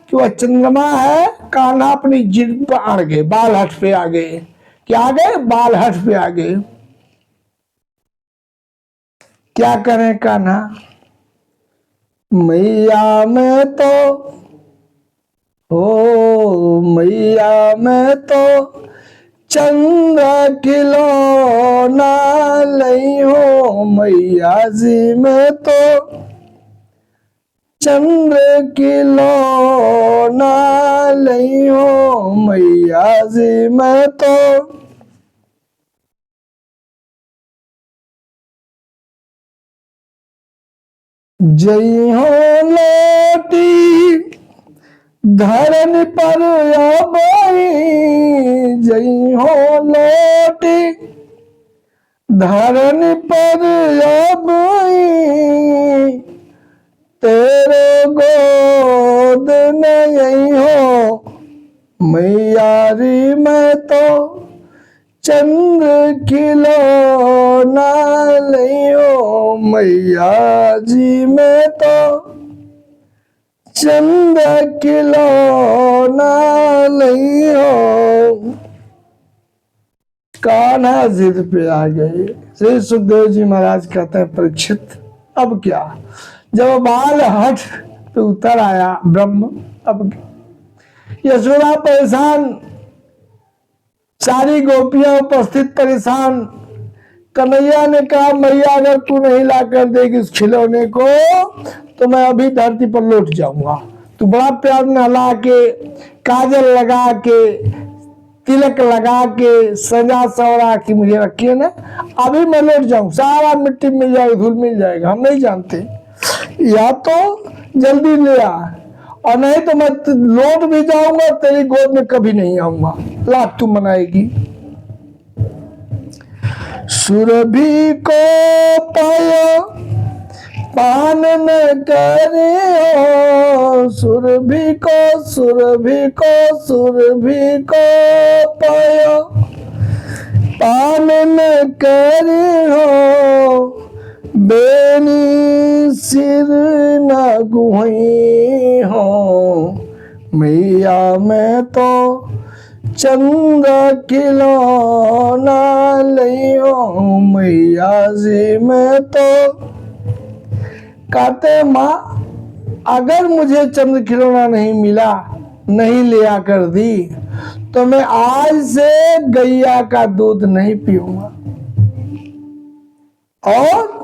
कि वह चंद्रमा है, कान्हा अपनी जिद पर अड़ गए, बाल हट पे आ गए। क्या आ गए, बाल हट पे आ गए। क्या करें कान्हा, मैया मैं तो, ओ मैया मैं तो चंद्र खिलौना नहीं हो, मैया जी मैं तो चंद्र खिलौना नहीं हो, मैया जी मैं तो। जई हो लौटी धरन पर आबाई, जई हो लौटी धरन पर आबाई, तेरे गोद नहीं हो, मैया री मैं तो चंद्र खिलौना नहीं हो, मैया जी मैं तो चंद खिलौना नहीं हो। कान्हा जिद पे आ गए। श्री सुखदेव जी महाराज कहते हैं परीक्षित अब क्या। जब बाल हठ पे उतर आया ब्रह्म, अब यशोदा परेशान, सारी गोपियां उपस्थित परेशान। कन्हैया ने कहा मैया अगर तू नहीं ला कर देगी इस खिलौने को तो मैं अभी धरती पर लौट जाऊंगा। तू बड़ा प्यार नहला के, काजल लगा के, तिलक लगा के, सजा सवरा की मुझे रखी है ना, अभी मैं लौट जाऊं, सारा मिट्टी मिल जाएगा, धूल मिल जाएगा, हम नहीं जानते। या तो जल्दी ले आ और नहीं तो मैं लौट भी जाऊंगा, तेरी गोद में कभी नहीं आऊंगा, लाख तू मनाएगी। सुरभि को पायो पान न करे हो। सुरभि को पायो पान न करे हो। बेनी सिर न गुही हो। मैया मैं तो चंद खिलौना लियो। मैया जी मैं तो कहते माँ अगर मुझे चंद खिलौना नहीं मिला, नहीं ले आकर दी तो मैं आज से गैया का दूध नहीं पीऊंगा और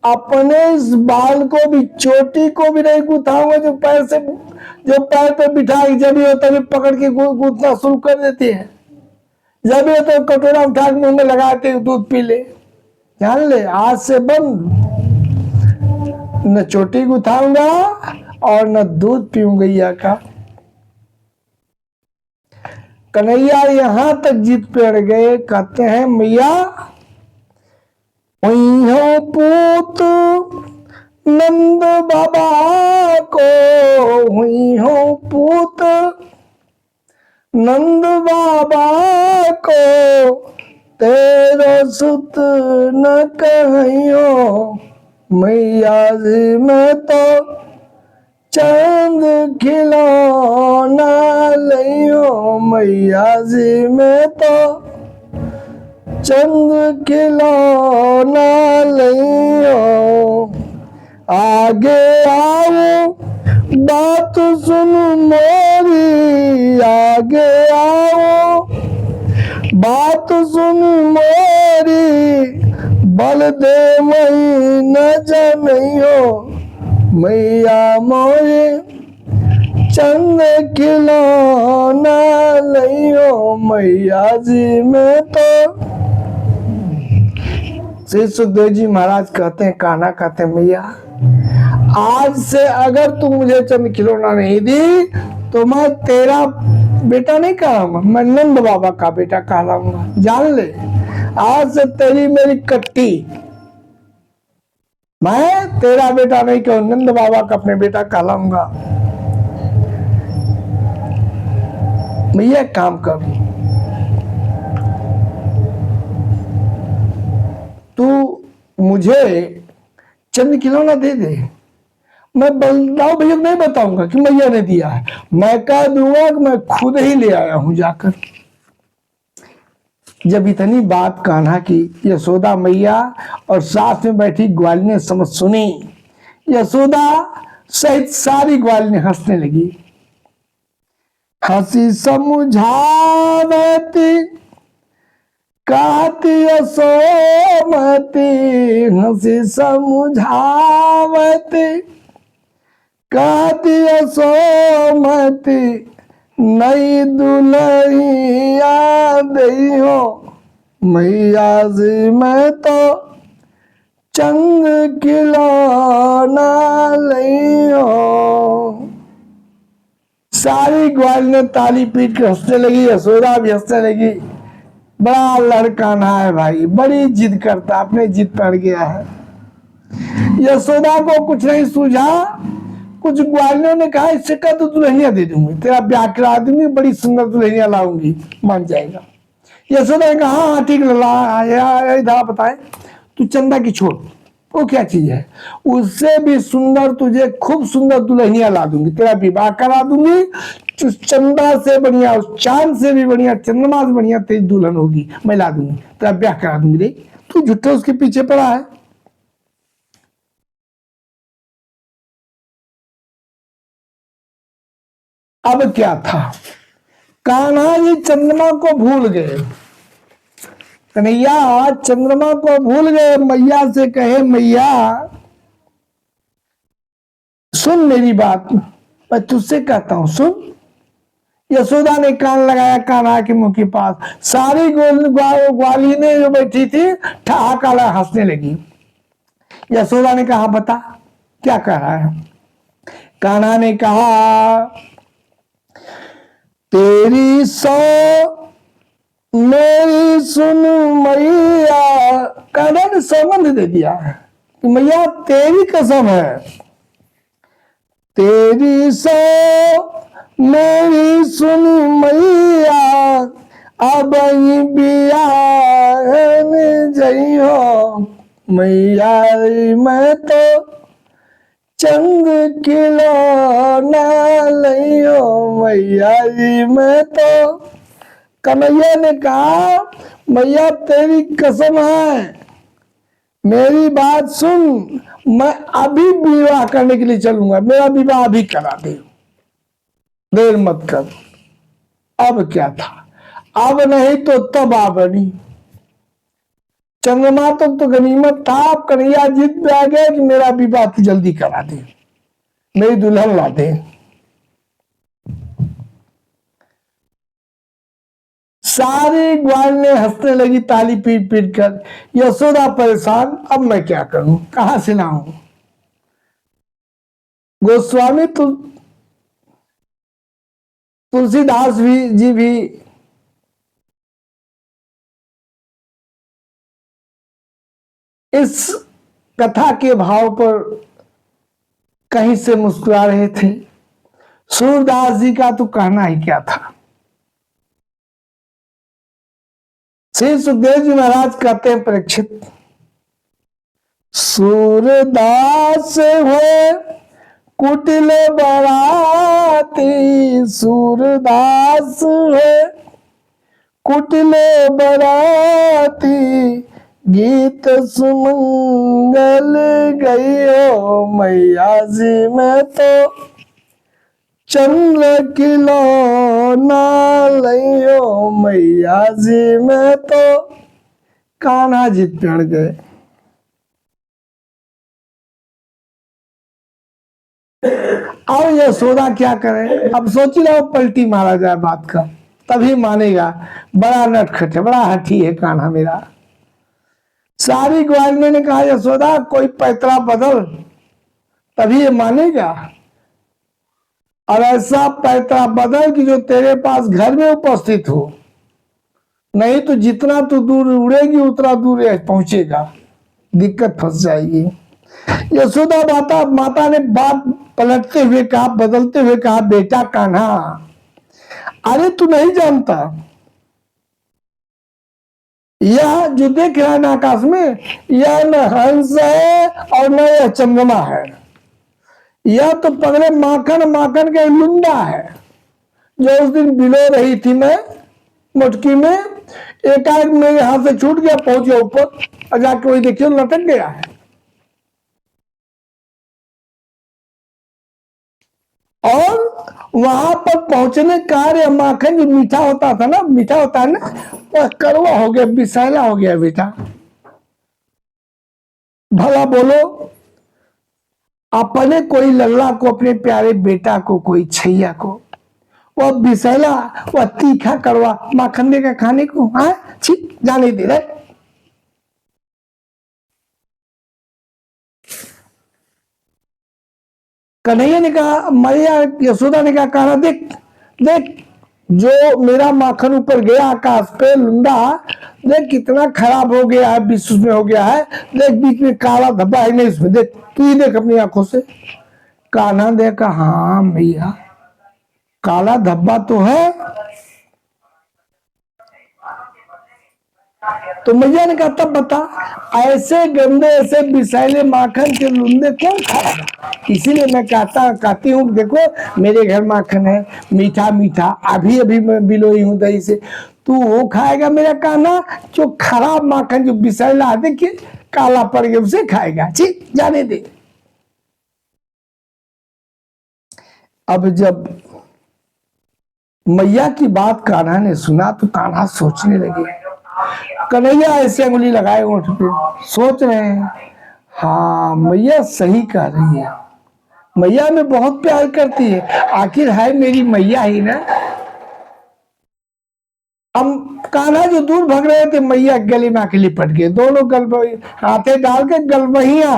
अपने इस बाल को भी, चोटी को भी नहीं गुथाऊंगा जो पैर पे बिठा के जब भी हो तभी पकड़ के गूंथना शुरू कर देती है। जब भी हो तो कटोरा उठा के मुंह में लगाते दूध पी ले। जान ले आज से बंद, न चोटी गुथाऊंगा और न दूध पीऊंगा गैया का। कन्हैया यहां तक जीत पे अड़ गए। कहते हैं मैया वही हो पूत नंद बाबा को, हुई हो पूत नंद बाबा को। तेरो सुत न कहियो। मैया जी मैं तो चंद खिलौना लियो। मैया जी मैं तो चंद खिलौना लियो। आगे आओ बात सुन मोरी। आगे आओ बात सुन मोरी। बल दे मई न जनियो। मैया मोरे चंद खिलौना लियो। मैया जी मैं तो। श्री सुखदेव जी महाराज कहते हैं, कान्हा कहते हैं मैया आज से अगर तू मुझे चंद खिलौना नहीं दी तो मैं तेरा बेटा नहीं कहलाऊंगा, मैं नंद बाबा का बेटा कहलाऊंगा। जान ले आज से तेरी मेरी कट्टी, मैं तेरा बेटा नहीं कहूँ, नंद बाबा का अपने बेटा कहलाऊंगा। भैया काम कर, तू मुझे चंद खिलौना दे दे। मैं बलदाऊ भैया नहीं बताऊंगा कि मैया ने दिया है, मैं कह दूंगा कि मैं खुद ही ले आया हूं जाकर। जब इतनी बात कान्हा की यशोदा मैया और साथ में बैठी ग्वालिनी ने समझ सुनी, यशोदा सहित सारी ग्वालिनी हंसने लगी। हंसी समझावती कहती यशोमती। हंसी समझावती कहती यशोमती। नई दुल्हनिया दियो। मैया जी मैं तो चंद खिलौना लियो। सारी ग्वालिनी ताली पीट के हंसने लगी, यशोदा भी हंसने लगी। बड़ा लड़काना है भाई, बड़ी जिद करता, अपने जिद पड़ गया है। यशोदा को कुछ नहीं सूझा। कुछ ग्वालियों ने कहा इससे का तो दुल्हनियां दे दूंगी, तेरा ब्याह करा दूंगी, बड़ी सुंदर दुल्हनियां लाऊंगी, मान जाएगा। यशोदा ने कहा हाँ ठीक ला, इधर बताए तू चंदा की छोड़, वो क्या चीज है? उससे भी सुंदर तुझे खूब सुंदर दुल्हनिया ला दूंगी, तेरा विवाह करा दूंगी, चंदा से बढ़िया, उस चांद से भी बढ़िया, चंद्रमा से बढ़िया तेरी दुल्हन होगी, मैं ला दूंगी, तेरा ब्याह करा दूंगी रे। तू झूठे उसके पीछे पड़ा है। अब क्या था, कान्हा जी चंद्रमा को भूल गए, कन्हैया चंद्रमा को भूल गए, मैया से कहे मैया सुन मेरी बात, मैं तुझसे कहता हूं सुन। यशोदा ने कान लगाया कान्हा के मुंह के पास, सारी ग्वालिने जो बैठी थी ठहाका हंसने लगी। यशोदा ने कहा बता क्या कह रहा है? कान्हा ने कहा तेरी सौ मेरी सुन मैया, कान्हा ने सौगंध दे दिया कि मैया तेरी कसम है, तेरी सौ मेरी सुन मैया, अब बियाहन जइयो मैया, मैं तो चंद किलो ना लियो मैया जी, मैं तो। कन्हैया ने कहा मैया तेरी कसम है, मेरी बात सुन, मैं अभी विवाह करने के लिए चलूंगा, मेरा विवाह अभी करा दे, देर मत कर। अब क्या था, अब नहीं तो तब आ बनी। चंद्रमा तो गनीमत था, अब कन्हैया जिद पे आ गया कि मेरा विवाह तू जल्दी करा दे, मेरी दुल्हन ला दे। सारी ग्वाल ने हंसने लगी ताली पीट पीट कर। यशोदा परेशान, अब मैं क्या करूं, कहां से लाऊं? गोस्वामी तुलसीदास जी भी इस कथा के भाव पर कहीं से मुस्कुरा रहे थे। सूरदास जी का तो कहना ही क्या था। श्री सुखदेव जी महाराज कहते हैं परीक्षित, सूरदास है कुटिल बराती, सूरदास है कुटिल बराती, गीत सुमंगल गयो मैया जी, मैं तो चंद्र किलो ना लियो मैया जी, मैं तो। कान्हा जी चढ़ गए। अब यशोदा क्या करे, अब सोच लो पलटी मारा जाए बात का, तभी मानेगा। बड़ा नटखट है, बड़ा हठी है कान्हा मेरा। सारी ग्वालिनी ने कहा यशोदा कोई पैतरा बदल, तभी ये मानेगा। और ऐसा पैतरा बदल कि जो तेरे पास घर में उपस्थित हो, नहीं तो जितना तू दूर उड़ेगी उतना दूर पहुंचेगा, दिक्कत फंस जाएगी। यशोदा माता ने बात पलटते हुए कहा, बदलते हुए कहा, बेटा कान्हा, अरे तू नहीं जानता, यह जो देख रहा है ना आकाश में, यह न हंस है और न यह चंद्रमा है, यह तो पगले माखन माखन के लुंडा है, जो उस दिन बिलो रही थी मैं मुटकी में, एकाएक मेरे हाथ से छूट गया, पहुंच गया ऊपर, और जाके वही देखिए लटक गया है। और वहां पर पहुंचने कार्य माखन जो मीठा होता था ना, मीठा होता है ना, वह कड़वा हो गया, विषैला हो गया बेटा। भला बोलो, अपने कोई लल्ला को, अपने प्यारे बेटा को, कोई छैया को, वह विषैला, वह तीखा कड़वा माखन देगा खाने को? हाँ ठीक, जाने दे रहे। कन्हैया ने कहा, मैया यशोदा ने कहा, कान्हा देख देख, जो मेरा माखन ऊपर गया आकाश पे लुंडा, देख कितना खराब हो गया है, विश्व में हो गया है, देख बीच में काला धब्बा है नहीं इसमें, देख तू ही देख अपनी आंखों से। कान्हा देखा, हाँ भैया काला धब्बा तो है, तो मैया ने कहा तब बता, ऐसे गंदे ऐसे विषैले माखन के लुंदे कौन खाएगा? इसीलिए मैं कहती हूँ देखो मेरे घर माखन है मीठा मीठा, अभी अभी मैं बिलोई हूँ दही से, तू वो खाएगा मेरा कान्हा जो खराब माखन जो विषैला है, देखिए काला पड़ गया उसे खाएगा, ठीक जाने दे। अब जब मैया की बात कान्हा ने सुना तो कान्हा सोचने लगे। कन्हैया ऐसे उंगली लगाए ओठ पे, सोच रहे हैं हाँ मैया सही कह रही है, मैया में बहुत प्यार करती है, आखिर है मेरी मैया ही ना। हम कान्हा जो दूर भाग रहे थे, मैया गले में आके लिपट गए, दोनों गल हाथे डाल के गलबहिया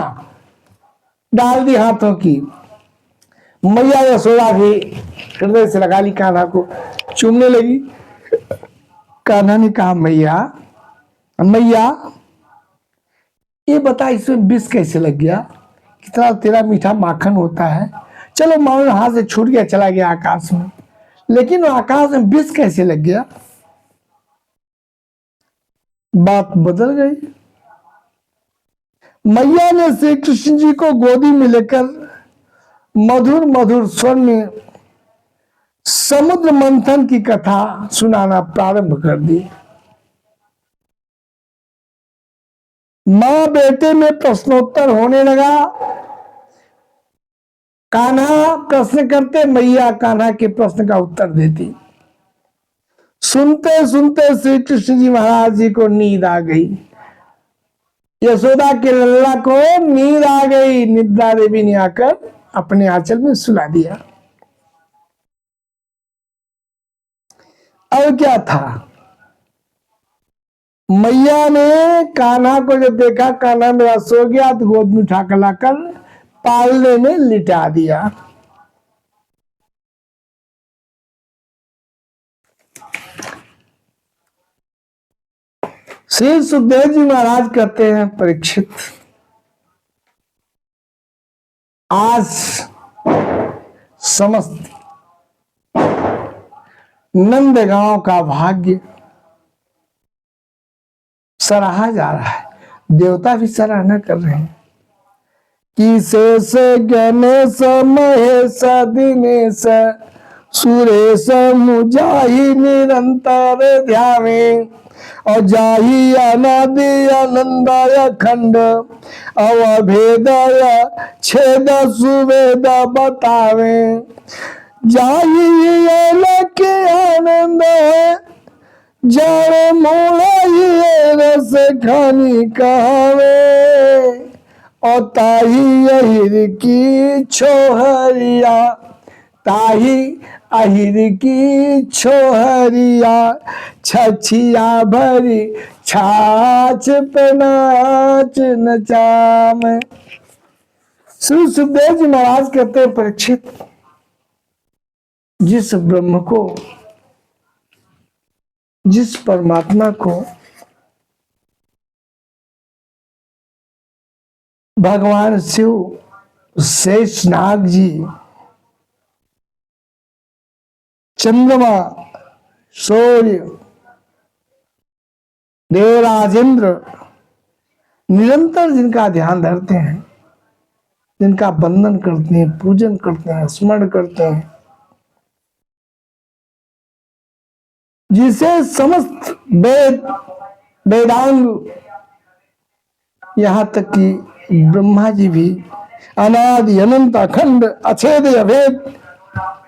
डाल दी हाथों की। मैया यशोदा भी हृदय से लगा ली कान्हा को, चूमने लगी। कान्हा ने कहा मैया मैया ये बता इसमें विष कैसे लग गया, कितना तेरा मीठा माखन होता है, चलो मानो हाथ से छूट गया चला गया आकाश में, लेकिन आकाश में विष कैसे लग गया? बात बदल गई। मैया ने श्री कृष्ण जी को गोदी में लेकर मधुर मधुर स्वर में समुद्र मंथन की कथा सुनाना प्रारंभ कर दी। मां बेटे में प्रश्नोत्तर होने लगा। कान्हा प्रश्न करते, मैया कान्हा के प्रश्न का उत्तर देती। सुनते सुनते श्री कृष्ण जी महाराज जी को नींद आ गई, यशोदा के लल्ला को नींद आ गई। निद्रा देवी ने आकर अपने आंचल में सुला दिया। अब क्या था, मैया ने कान्हा को जब देखा कान्हा मेरा सो गया तो गोद में उठाकर लाकर पालने में लिटा दिया। श्री सुखदेव जी महाराज कहते हैं परीक्षित, आज समस्त नंदगांव का भाग्य सराहा जा रहा है, देवता भी सराहना कर रहे हैं कि शेष गणेश महेश दिनेश सुरेश मुजाहि निरंतर ध्यावे और जाहि अनादि आनंदाय खंड अवभेदय छेद सुवेद बतावे जाहि अलख आनंद जड़ मोड़ा रस खानी कहावे और ताही अहिर की छोहरिया, ताही अहिर की छोहरिया छछिया भरी छाछ पे नाच नचाम। श्री सुखदेव जी महाराज कहते हैं परीक्षित, जिस ब्रह्म को जिस परमात्मा को भगवान शिव शेषनाग जी चंद्रमा सूर्य देवराजेंद्र निरंतर जिनका ध्यान धरते हैं, जिनका बंदन करते हैं, पूजन करते हैं, स्मरण करते हैं, जिसे समस्त वेद वेदांग यहां तक कि ब्रह्मा जी भी अनादि अनंत अखंड अछेद अभेद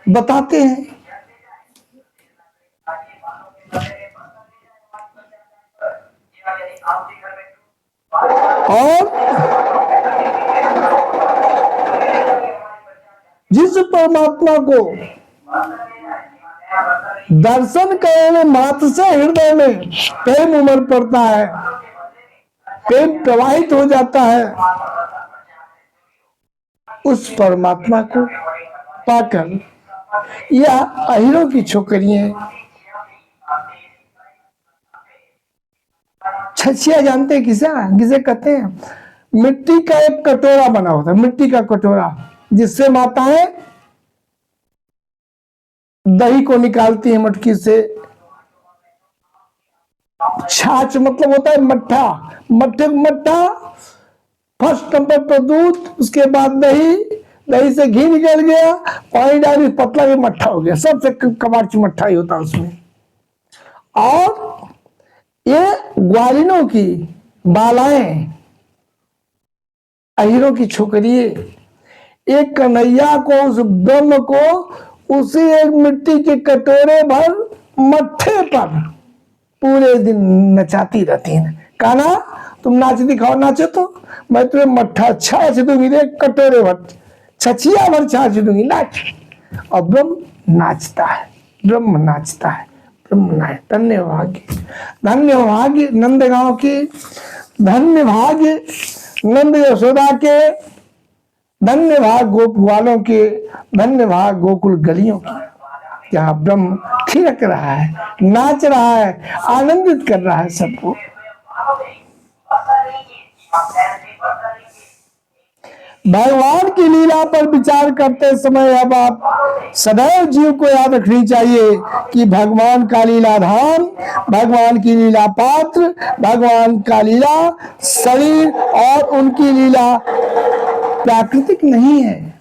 बताते हैं। और जिस परमात्मा को दर्शन करने मात्र से हृदय में प्रेम उमड़ पड़ता है, प्रेम प्रवाहित हो जाता है, उस परमात्मा को पाकर या अहिरों की छोकरियां छछिया जानते हैं किसे कहते हैं? मिट्टी का एक कटोरा बना होता है, मिट्टी का कटोरा जिससे माताएं दही को निकालती है मटकी से, छाछ मतलब होता है मट्ठा, मट्ठे मट्ठा, फर्स्ट नंबर पर दूध, उसके बाद दही, दही से घी निकल गया, पानी डाली पतला भी मट्ठा हो गया, सबसे कबाड़ मट्ठा ही होता है उसमें। और ये ग्वालिनों की बालाएं, अहिरों की छोकरी, एक कन्हैया को, उस ब्रह्म को उसी एक मिट्टी के कटोरे भर मट्ठे पर पूरे दिन नचाती रहती है। काना तुम नाच दिखाओ, नाचो तो मैं तुम्हें मट्ठा छाछ दूंगी, एक कटोरे भर, छछिया भर छाछ दूंगी, नाच। और ब्रह्म नाचता है, ब्रह्म नाचता है, ब्रह्म नाच। धन्य भाग्य, धन्य भाग्य नंदगांव की, धन्य भाग्य नंद यशोदा के, धन्य भाग गोप वालों के, धन्य भाग गोकुल गलियों की, जहां ब्रह्म थिरक रहा है, नाच रहा है, आनंदित कर रहा है सबको। भगवान की लीला पर विचार करते समय अब आप सदैव जीव को याद रखनी चाहिए कि भगवान का लीला धाम, भगवान की लीला पात्र, भगवान का लीला शरीर और उनकी लीला प्राकृतिक नहीं है,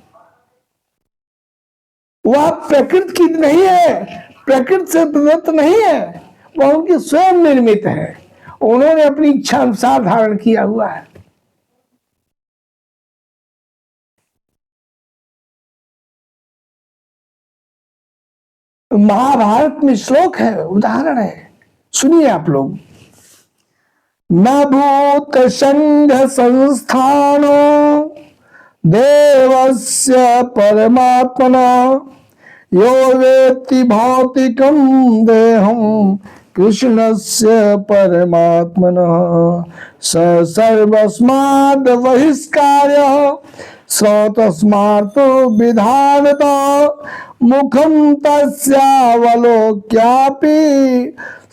वह प्रकृति की नहीं है, प्रकृति से प्रदत्त नहीं है, वह उनकी स्वयं निर्मित है, उन्होंने अपनी इच्छा अनुसार धारण किया हुआ है। महाभारत में श्लोक है, उदाहरण है, सुनिए आप लोग। न भूत संघ संस्थानो देवस्य परमात्मना यो वेत्ति भौतिकं देहं कृष्णस्य परमात्मनः स सर्वस्माद् बहिष्कार्यः स तस्मात् विधानतः मुखं तस्यावलोक्यापि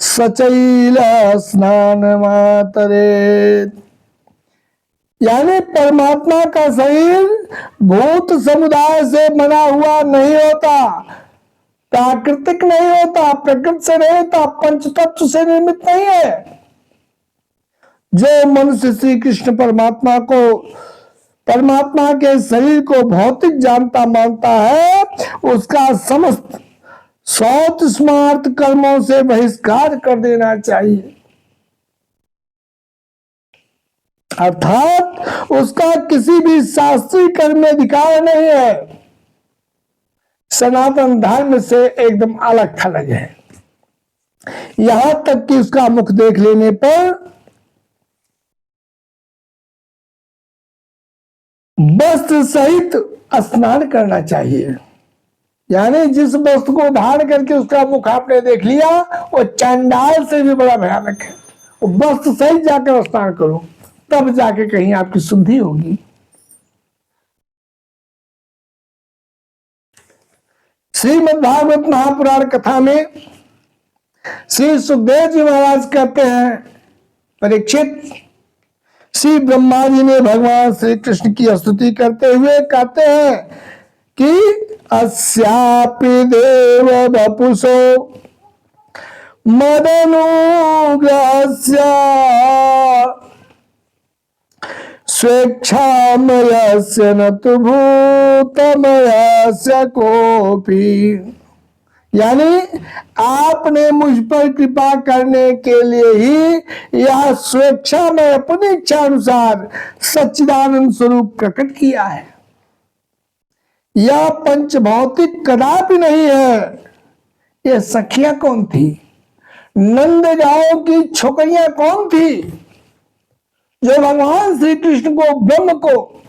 सचैल स्नानमातरेत्। यानी परमात्मा का शरीर भूत समुदाय से बना हुआ नहीं होता, प्राकृतिक नहीं होता, प्रकृति से नहीं होता, पंच तत्व से निर्मित नहीं है। जो मनुष्य श्री कृष्ण परमात्मा को, परमात्मा के शरीर को भौतिक जानता मानता है, उसका समस्त सौत स्मार्त कर्मों से बहिष्कार कर देना चाहिए, अर्थात उसका किसी भी शास्त्रीय कर्म में अधिकार नहीं है, सनातन धर्म से एकदम अलग थलग है। यहां तक कि उसका मुख देख लेने पर वस्त्र सहित स्नान करना चाहिए। यानी जिस वस्तु को धारण करके उसका मुख आपने देख लिया, वो चंडाल से भी बड़ा भयानक है, वो वस्त्र सहित जाकर स्नान करो, तब जाके कहीं आपकी शुद्धि होगी। श्रीमद्भागवत महापुराण कथा में श्री सुखदेव जी महाराज कहते हैं, परीक्षित, श्री ब्रह्मा जी ने भगवान श्री कृष्ण की स्तुति करते हुए कहते हैं कि अस्यापि देव वपुषो मदनुग्रहस्य स्वेच्छामयस्य न तु भूतमयस्य कोपि। यानी आपने मुझ पर कृपा करने के लिए ही यह स्वेच्छा में अपनी इच्छा अनुसार सच्चिदानंद स्वरूप प्रकट किया है। यह पंच भौतिक कदापि नहीं है। यह सखियां कौन थी? नंदगांव की छोकरियां कौन थी जो भगवान श्री कृष्ण को, ब्रह्म को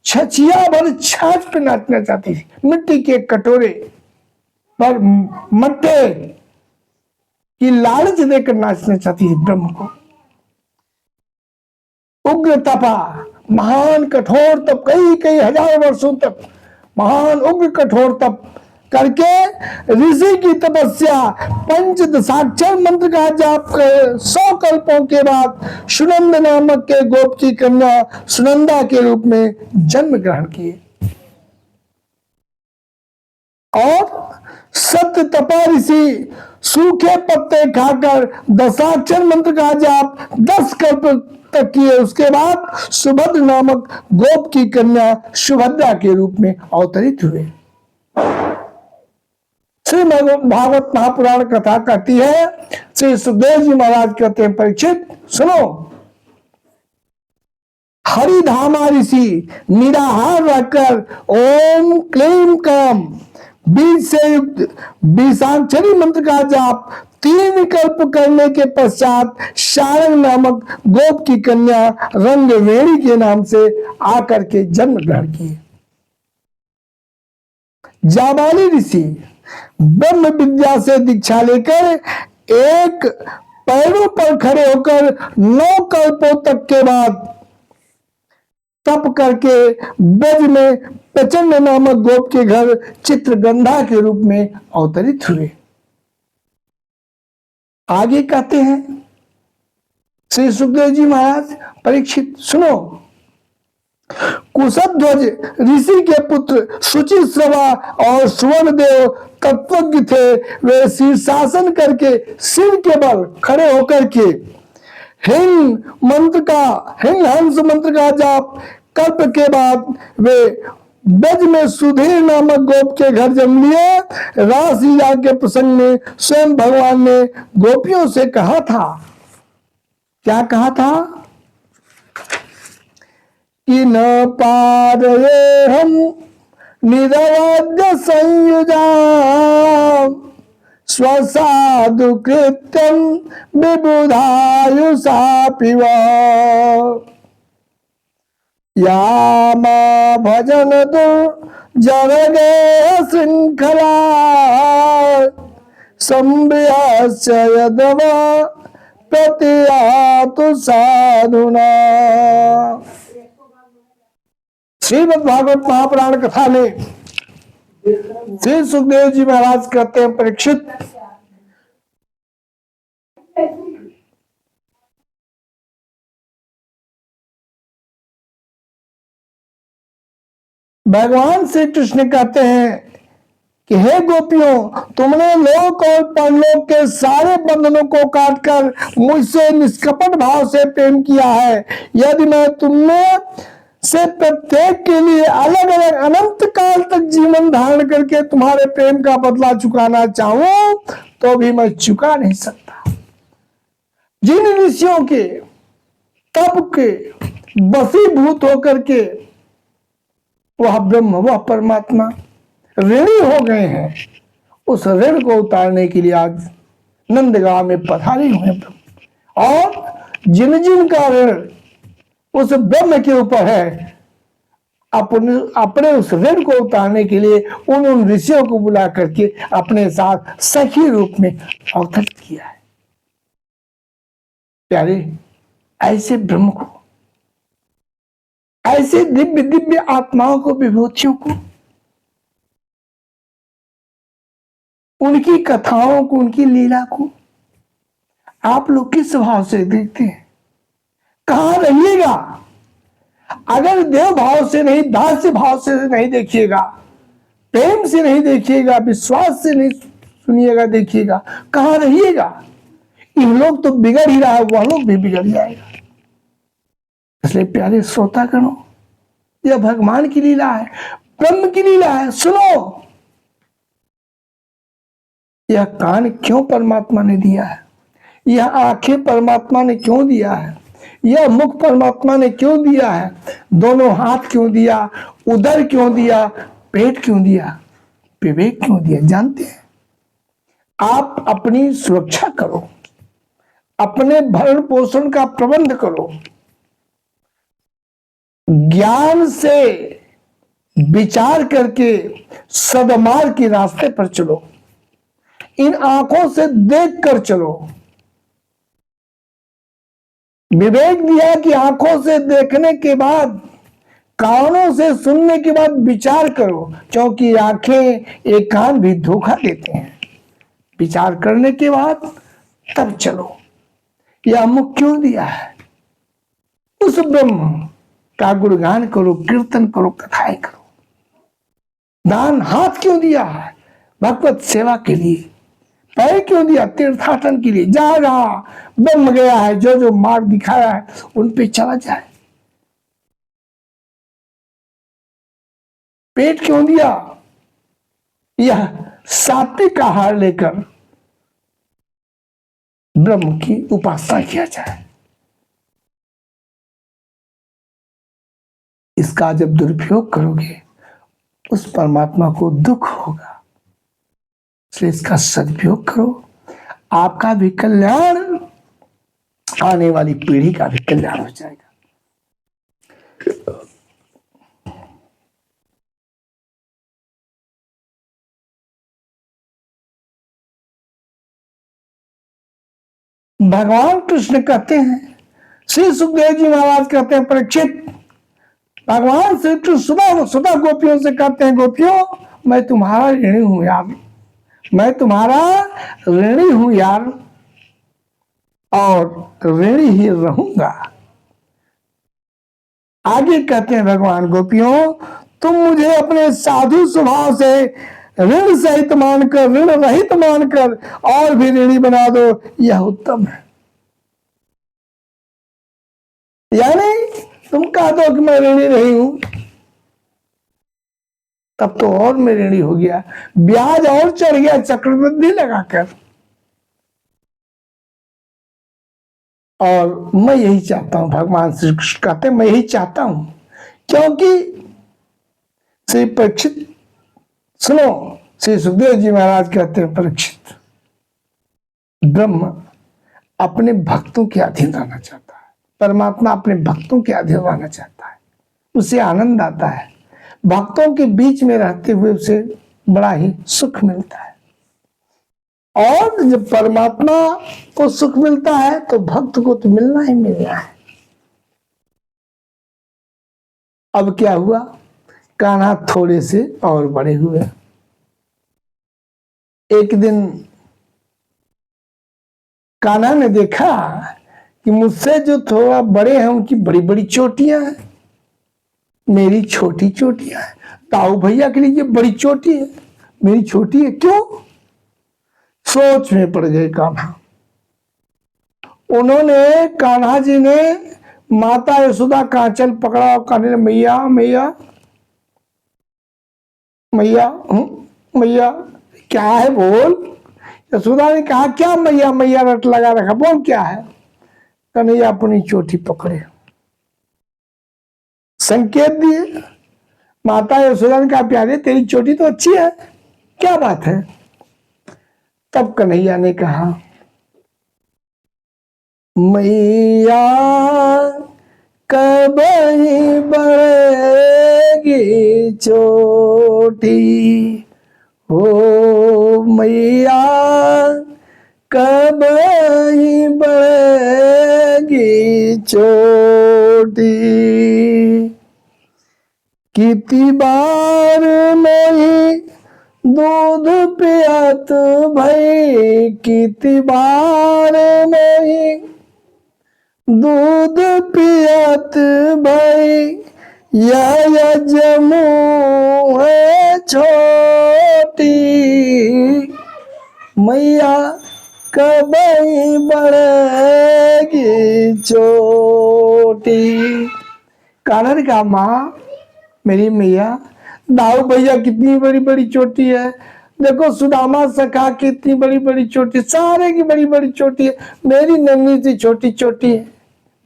छछिया भर छाछ पे नाचना चाहती थी, मिट्टी के कटोरे पर मट्टे की लालच देकर नाचना चाहती थी ब्रह्म को। उग्र तपा, महान कठोर तप, कई कई हजारों वर्षों तक महान उग्र कठोर तप करके ऋषि की तपस्या, पंच दशाक्षर मंत्र का जाप कर 100 कल्पों के बाद सुनंद नामक के गोप की कन्या सुनंदा के रूप में जन्म ग्रहण किए और सत्य तपा ऋषि सूखे पत्ते खाकर दशाक्षर मंत्र का जाप 10 कल्प तक किए। उसके बाद सुभद्र नामक गोप की कन्या सुभद्रा के रूप में अवतरित हुए। श्री भागवत महापुराण कथा कहती है, श्री सुखदेव जी महाराज कहते हैं, परीक्षित सुनो, हरिधामा ऋषि निराहार रहकर ओम क्लीम काम बीज से युक्त बीसाक्षरी मंत्र का जाप 3 कल्प करने के पश्चात शारंग नामक गोप की कन्या रंगवेणी के नाम से आकर के जन्म ग्रहण किए। जाबाली ऋषि ब्रह्म विद्या से दीक्षा लेकर एक पैरों पर खड़े होकर 9 कल्पों तक के बाद तप करके ब्रज में प्रचंड नामक गोप के घर चित्रगंधा के रूप में अवतरित हुए। आगे कहते हैं श्री सुखदेव जी महाराज, परीक्षित सुनो, कुशध्वज ऋषि के पुत्र सुचिश्रवा और सुवर्णदेव तत्वज्ञ थे। वे शीर्षासन करके सिर के बल खड़े होकर के हिंग हंस मंत्र का जाप कल्प के बाद वे ब्रज में सुधीर नामक गोप के घर जन्म लिए। रास लीला के प्रसंग में स्वयं भगवान ने गोपियों से कहा था, क्या कहा था कि न पारये हम निरवध्य संयुजा स्वसाधु कृत्यम विबुधायुषा पिवा यामा भजन दुर्जनगे श्रृंखला संभ्यस्य यदवा प्रतियातु साधुना। श्रीमद् भागवत महापुराण कथा में श्री सुखदेव जी महाराज कहते हैं, परीक्षित भगवान श्री कृष्ण कहते हैं कि हे गोपियों, तुमने लोक और परलोक के सारे बंधनों को काटकर मुझसे निष्कपट भाव से प्रेम किया है। यदि मैं तुमने से प्रत्येक के लिए अलग अलग अनंत काल तक जीवन धारण करके तुम्हारे प्रेम का बदला चुकाना चाहूं तो भी मैं चुका नहीं सकता। जिन ऋषियों के तप के वशीभूत होकर के वह ब्रह्म, वह परमात्मा ऋणी हो गए हैं, उस ऋण को उतारने के लिए आज नंदगांव में पधारे हुए ब्रह्म। और जिन जिन का ऋण उस ब्रह्म के ऊपर है, अपने उस ऋण को उतारने के लिए उन ऋषियों को बुला करके अपने साथ सखी रूप में अवतरित किया है। प्यारे, ऐसे ब्रह्म को, ऐसे दिव्य दिव्य आत्माओं को, विभूतियों को, उनकी कथाओं को, उनकी लीला को आप लोग किस भाव से देखते हैं? कहां रहिएगा? अगर देव भाव से नहीं, दास्य भाव से नहीं देखिएगा, प्रेम से नहीं देखिएगा, विश्वास से नहीं सुनिएगा, देखिएगा, कहां रहिएगा? इन लोग तो बिगड़ ही रहा है, वह लोग भी बिगड़ जाएगा। इसलिए प्यारे श्रोतागणों, यह भगवान की लीला है, ब्रह्म की लीला है। सुनो, यह कान क्यों परमात्मा ने दिया है, यह आंखें परमात्मा ने क्यों दिया है, यह मुख परमात्मा ने क्यों दिया है, दोनों हाथ क्यों दिया, उदर क्यों दिया, पेट क्यों दिया, विवेक क्यों दिया? जानते हैं? आप अपनी सुरक्षा करो, अपने भरण पोषण का प्रबंध करो, ज्ञान से विचार करके सदमार्ग के रास्ते पर चलो, इन आंखों से देख कर चलो। विवेक दिया कि आंखों से देखने के बाद, कानों से सुनने के बाद विचार करो, क्योंकि आंखें, एक कान भी धोखा देते हैं। विचार करने के बाद तब चलो। यह मुख क्यों दिया है? उस ब्रह्म का गुणगान करो, कीर्तन करो, कथाएं करो। दान हाथ क्यों दिया है? भगवत सेवा के लिए। पैर क्यों दिया? तीर्थाटन के लिए। जहां जहां ब्रह्म गया है, जो जो मार्ग दिखाया है उन पे चला जाए। पेट क्यों दिया? यह सात्विक आहार लेकर ब्रह्म की उपासना किया जाए। इसका जब दुरुपयोग करोगे उस परमात्मा को दुख होगा, इसलिए इसका सदुपयोग करो। आपका भी कल्याण, आने वाली पीढ़ी का भी कल्याण हो जाएगा। भगवान कृष्ण कहते हैं, श्री सुखदेव जी महाराज कहते हैं, परीक्षित, भगवान श्री कृष्ण सुधा गोपियों से कहते हैं, गोपियों मैं तुम्हारा ऋणी हूं यार, मैं तुम्हारा ऋणी हूं यार, और ऋणी ही रहूंगा। आगे कहते हैं भगवान, गोपियों तुम मुझे अपने साधु स्वभाव से ऋण सहित मानकर, ऋण रहित मानकर और भी ऋणी बना दो, यह उत्तम है। यानी तुम कह दो कि मैं ऋणी नहीं हूं, तब तो और मैं ऋणी हो गया, ब्याज और चढ़ गया चक्रवृद्धि लगाकर। और मैं यही चाहता हूं, भगवान श्री कृष्ण कहते हैं, मैं यही चाहता हूं, क्योंकि श्री परीक्षित सुनो, श्री सुखदेव जी महाराज कहते हैं, परीक्षित ब्रह्म अपने भक्तों के अधीन रहना चाहता है, परमात्मा अपने भक्तों के अधीन रहना चाहता है, उसे आनंद आता है, भक्तों के बीच में रहते हुए उसे बड़ा ही सुख मिलता है। और जब परमात्मा को सुख मिलता है तो भक्त को तो मिलना ही मिलना है। अब क्या हुआ, कान्हा थोड़े से और बड़े हुए। एक दिन कान्हा ने देखा कि मुझसे जो थोड़ा बड़े हैं उनकी बड़ी बड़ी चोटियां हैं, मेरी छोटी चोटियां हैं। ताऊ भैया के लिए ये बड़ी चोटी है, मेरी छोटी है, क्यों? सोच में पड़ गए कान्हा। उन्होंने, कान्हा जी ने माता यशोदा का आंचल पकड़ा और कहने, मैया मैया मैया मैया, क्या है बोल? यशोदा ने कहा, क्या मैया मैया रट लगा रखा, बोल क्या है? कन्हैया अपनी चोटी पकड़े, संकेत दिए। माता यशोदा ने कहा, प्यारे तेरी चोटी तो अच्छी है, क्या बात है? तब कन्हैया ने कहा, मैया कब ही बढ़ेगी चोटी, हो मैया कब ही बढ़ेगी चोटी। कितनी बार नहीं दूध पियात भाई, कितनी बार नहीं दूध पियात भाई, या जमू है छोटी, मैया कब बढ़ेगी चोटी। कानन का माँ, मेरी मैया, दाऊ भैया कितनी बड़ी बड़ी चोटी है, देखो सुदामा सखा कितनी बड़ी बड़ी चोटी, सारे की बड़ी बड़ी चोटी है, मेरी नन्ही सी छोटी चोटी है,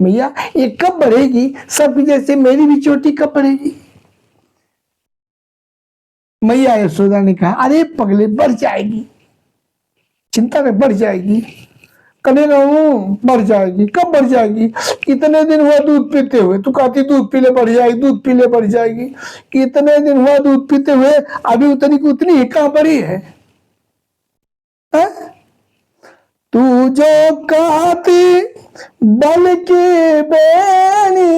मैया ये कब बढ़ेगी? सबकी जैसे मेरी भी चोटी कब बढ़ेगी? मैया यशोदा ने कहा, अरे पगले बढ़ जाएगी, चिंता में बढ़ जाएगी। कने रहूं, बढ़ जाएगी, कब बढ़ जाएगी? कितने दिन हुआ दूध पीते हुए, तू कहती दूध पीले बढ़ जाएगी, दूध पीले बढ़ जाएगी, कितने दिन हुआ दूध पीते हुए, अभी उतनी की उतनी ही कहां बढ़ी है? तू जो कहती बल की बेनी,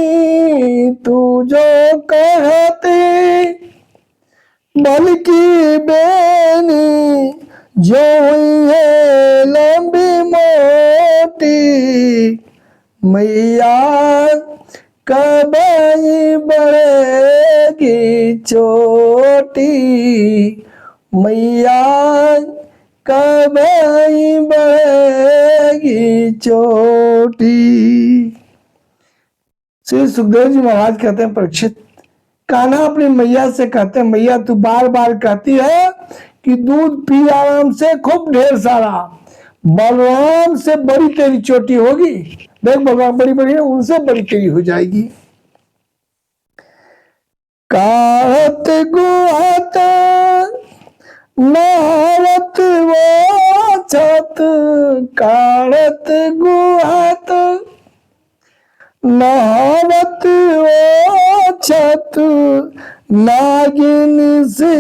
तू जो कहती बल की बेनी, जो है लंबी मोटी, मैया कब बढ़ेगी चोटी, मैया कब बढ़ेगी चोटी। श्री सुखदेव जी महाराज कहते हैं, परीक्षित, कान्हा अपनी मैया से कहते हैं, मैया तू बार बार कहती है कि दूध पी आराम से खूब ढेर सारा, बलराम से बड़ी तेरी चोटी होगी। देख बलराम बड़ी बड़ी है, उनसे बड़ी तेरी हो जाएगी। काहत गुहत नहावत वो छत, काढ़त गुहत नहावत वो छत, नागिन से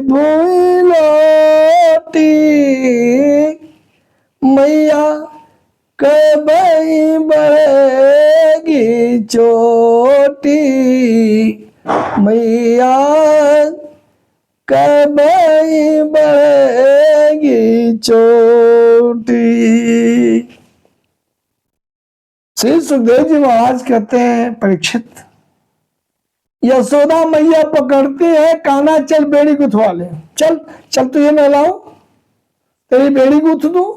भूई लौटी। मैया कब बढ़ेगी चोटी, मैया कब बढ़ेगी चोटी। श्री सुखदेव जी महाराज कहते हैं, परीक्षित, यशोदा मैया पकड़ती है, कान्हा चल बेड़ी गुथवा ले, चल चल तुझे नहलाऊं, तेरी बेड़ी गुथ दूं।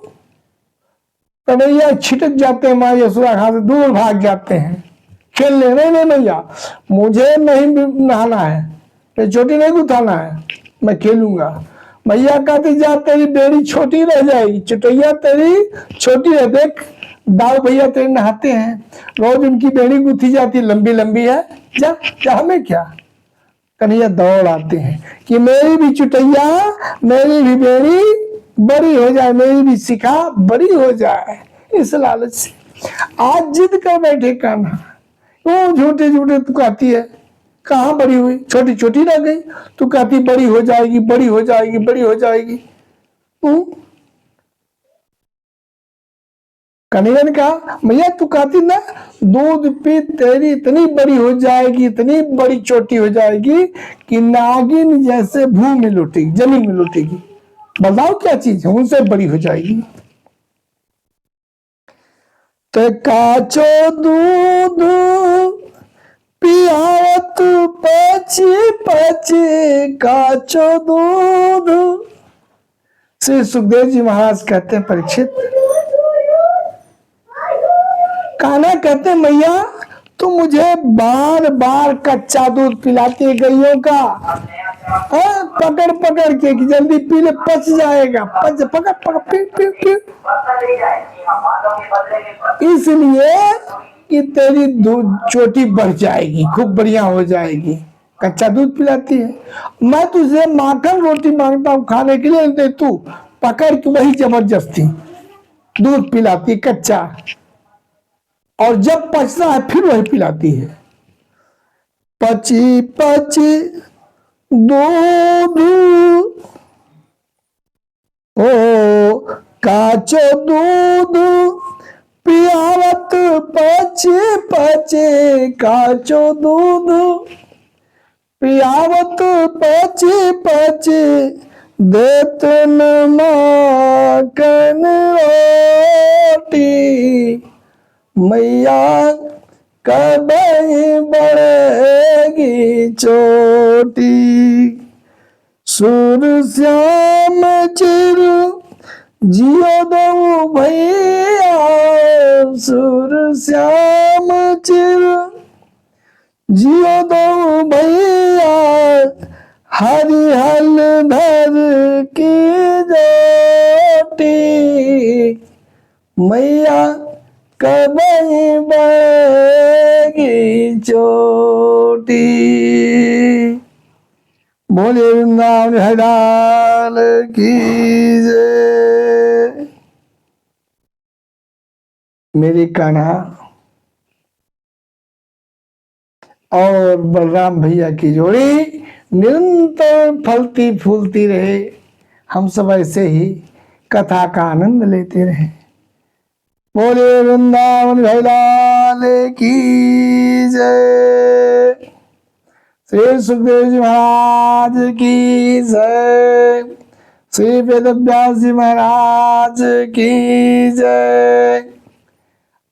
कन्हैया छिटक जाते हैं, माँ यशोदा कहां से दूर भाग जाते हैं खेलने। नहीं मैया मुझे नहीं नहाना है, ये चोटी नहीं गुथाना है, मैं खेलूंगा। मैया कहती जा तेरी बेड़ी छोटी रह जाएगी, चुटैया तेरी छोटी है। देख दाऊ भैया तेरे नहाते हैं, रोज उनकी बेड़ी गुथी जाती, लंबी लंबी है, जा जा हमें क्या। कन्हैया दौड़ आते हैं कि मेरी भी चुटैया, मेरी भी बेड़ी बड़ी हो जाए, मेरी भी शिखा बड़ी हो जाए। इस लालच से आज जिद कर बैठे कान्हा, वो झूठे झूठे तू कहती है, कहाँ बड़ी हुई, छोटी छोटी रह गई। तू कहती बड़ी हो जाएगी, बड़ी हो जाएगी, बड़ी हो जाएगी। कन्हैया ने कहा, मैया तू कहती ना दूध पी तेरी इतनी बड़ी हो जाएगी, इतनी बड़ी चोटी हो जाएगी कि नागिन जैसे भूमि में लुटेगी, जमीन में लुटेगी। बताओ क्या चीज है, उनसे बड़ी हो जाएगी। तो काचो दूध पियावत पची पची, काचो दूध। श्री सुखदेव जी महाराज कहते हैं, परीक्षित, कान्हा कहते हैं, मैया तू मुझे बार बार कच्चा दूध पिलाती है गैयों का, पकड़ पकड़ के कि जल्दी पी ले, पच जाएगा, पच पकड़ पकड़ पी पी पी। इसलिए कि तेरी दूध चोटी बढ़ जाएगी, खूब बढ़िया हो जाएगी, कच्चा दूध पिलाती है। मैं तुझे माखन रोटी मांगता हूँ खाने के लिए, दे तू पकड़ के वही जबरदस्ती दूध पिलाती कच्चा, और जब पचता है फिर वही पिलाती है। पची पची दूध ओ काचो दूध पियावत पचे पचे, काचो दूध पियावत पचे पचे, देत न माखन रोटी। मैया कब बढ़ेगी चोटी। सुर श्याम चिर जियो दो भैया, सुर श्याम चिर जियो दो भैया, हरिहल धर की जोटी। मैया कब बढ़ेगी चोटी। बोले वृंदावन हलाल की जय। मेरे कान्हा और बलराम भैया की जोड़ी निरंतर फलती फूलती रहे, हम सब ऐसे ही कथा का आनंद लेते रहे। बोले वृंदावन लाल की जय। श्री सुखदेव जी महाराज की जय। श्री वेदव्यास जी महाराज की जय।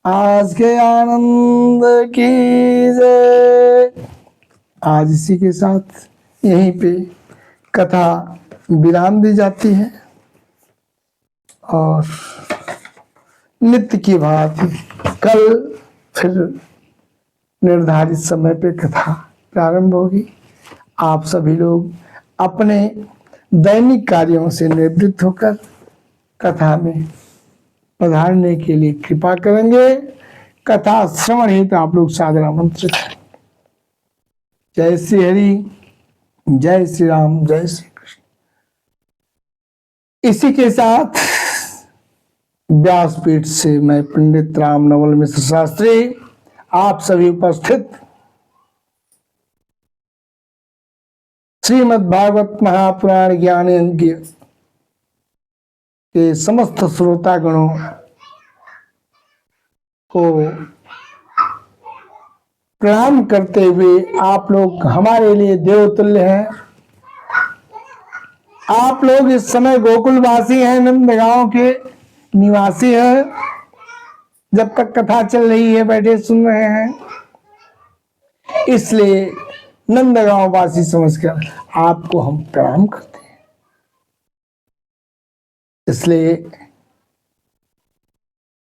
आज के आनंद की जय। आज इसी के साथ यहीं पे कथा विराम दी जाती है और नित्य की भांति कल फिर निर्धारित समय पे कथा प्रारंभ होगी। आप सभी लोग अपने दैनिक कार्यों से निवृत्त होकर कथा में पधारने के लिए कृपा करेंगे। कथा श्रवण हेतु आप लोग सादर आमंत्रित हैं। जय श्री हरि, जय श्री राम, जय श्री कृष्ण। इसी के साथ व्यासपीठ से मैं पंडित राम नवल मिश्र शास्त्री आप सभी उपस्थित श्रीमद् भागवत महापुराण ज्ञान यज्ञ के समस्त श्रोतागणों को प्रणाम करते हुए, आप लोग हमारे लिए देवतुल्य हैं। आप लोग इस समय गोकुलवासी हैं, नंदगांव के निवासी हैं। जब तक कथा चल रही है बैठे सुन रहे हैं, इसलिए नंदगांव वासी समझकर आपको हम प्रणाम करते हैं। इसलिए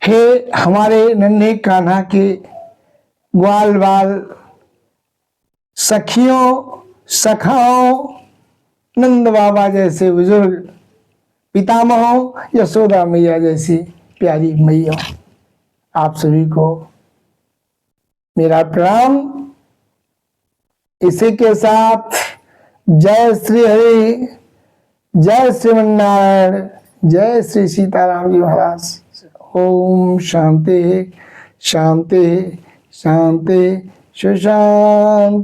हे हमारे नन्हे कान्हा के ग्वाल बाल सखियों सखाओं, नंद बाबा जैसे बुजुर्ग पितामहों, यशोदा मैया जैसी प्यारी मैया, आप सभी को मेरा प्रणाम। इसी के साथ जय श्री हरि, जय श्रीमन्नारायण, जय श्री सीताराम जी महाराज। ओम शांति शांति शांति सुशांतिर्भवतु।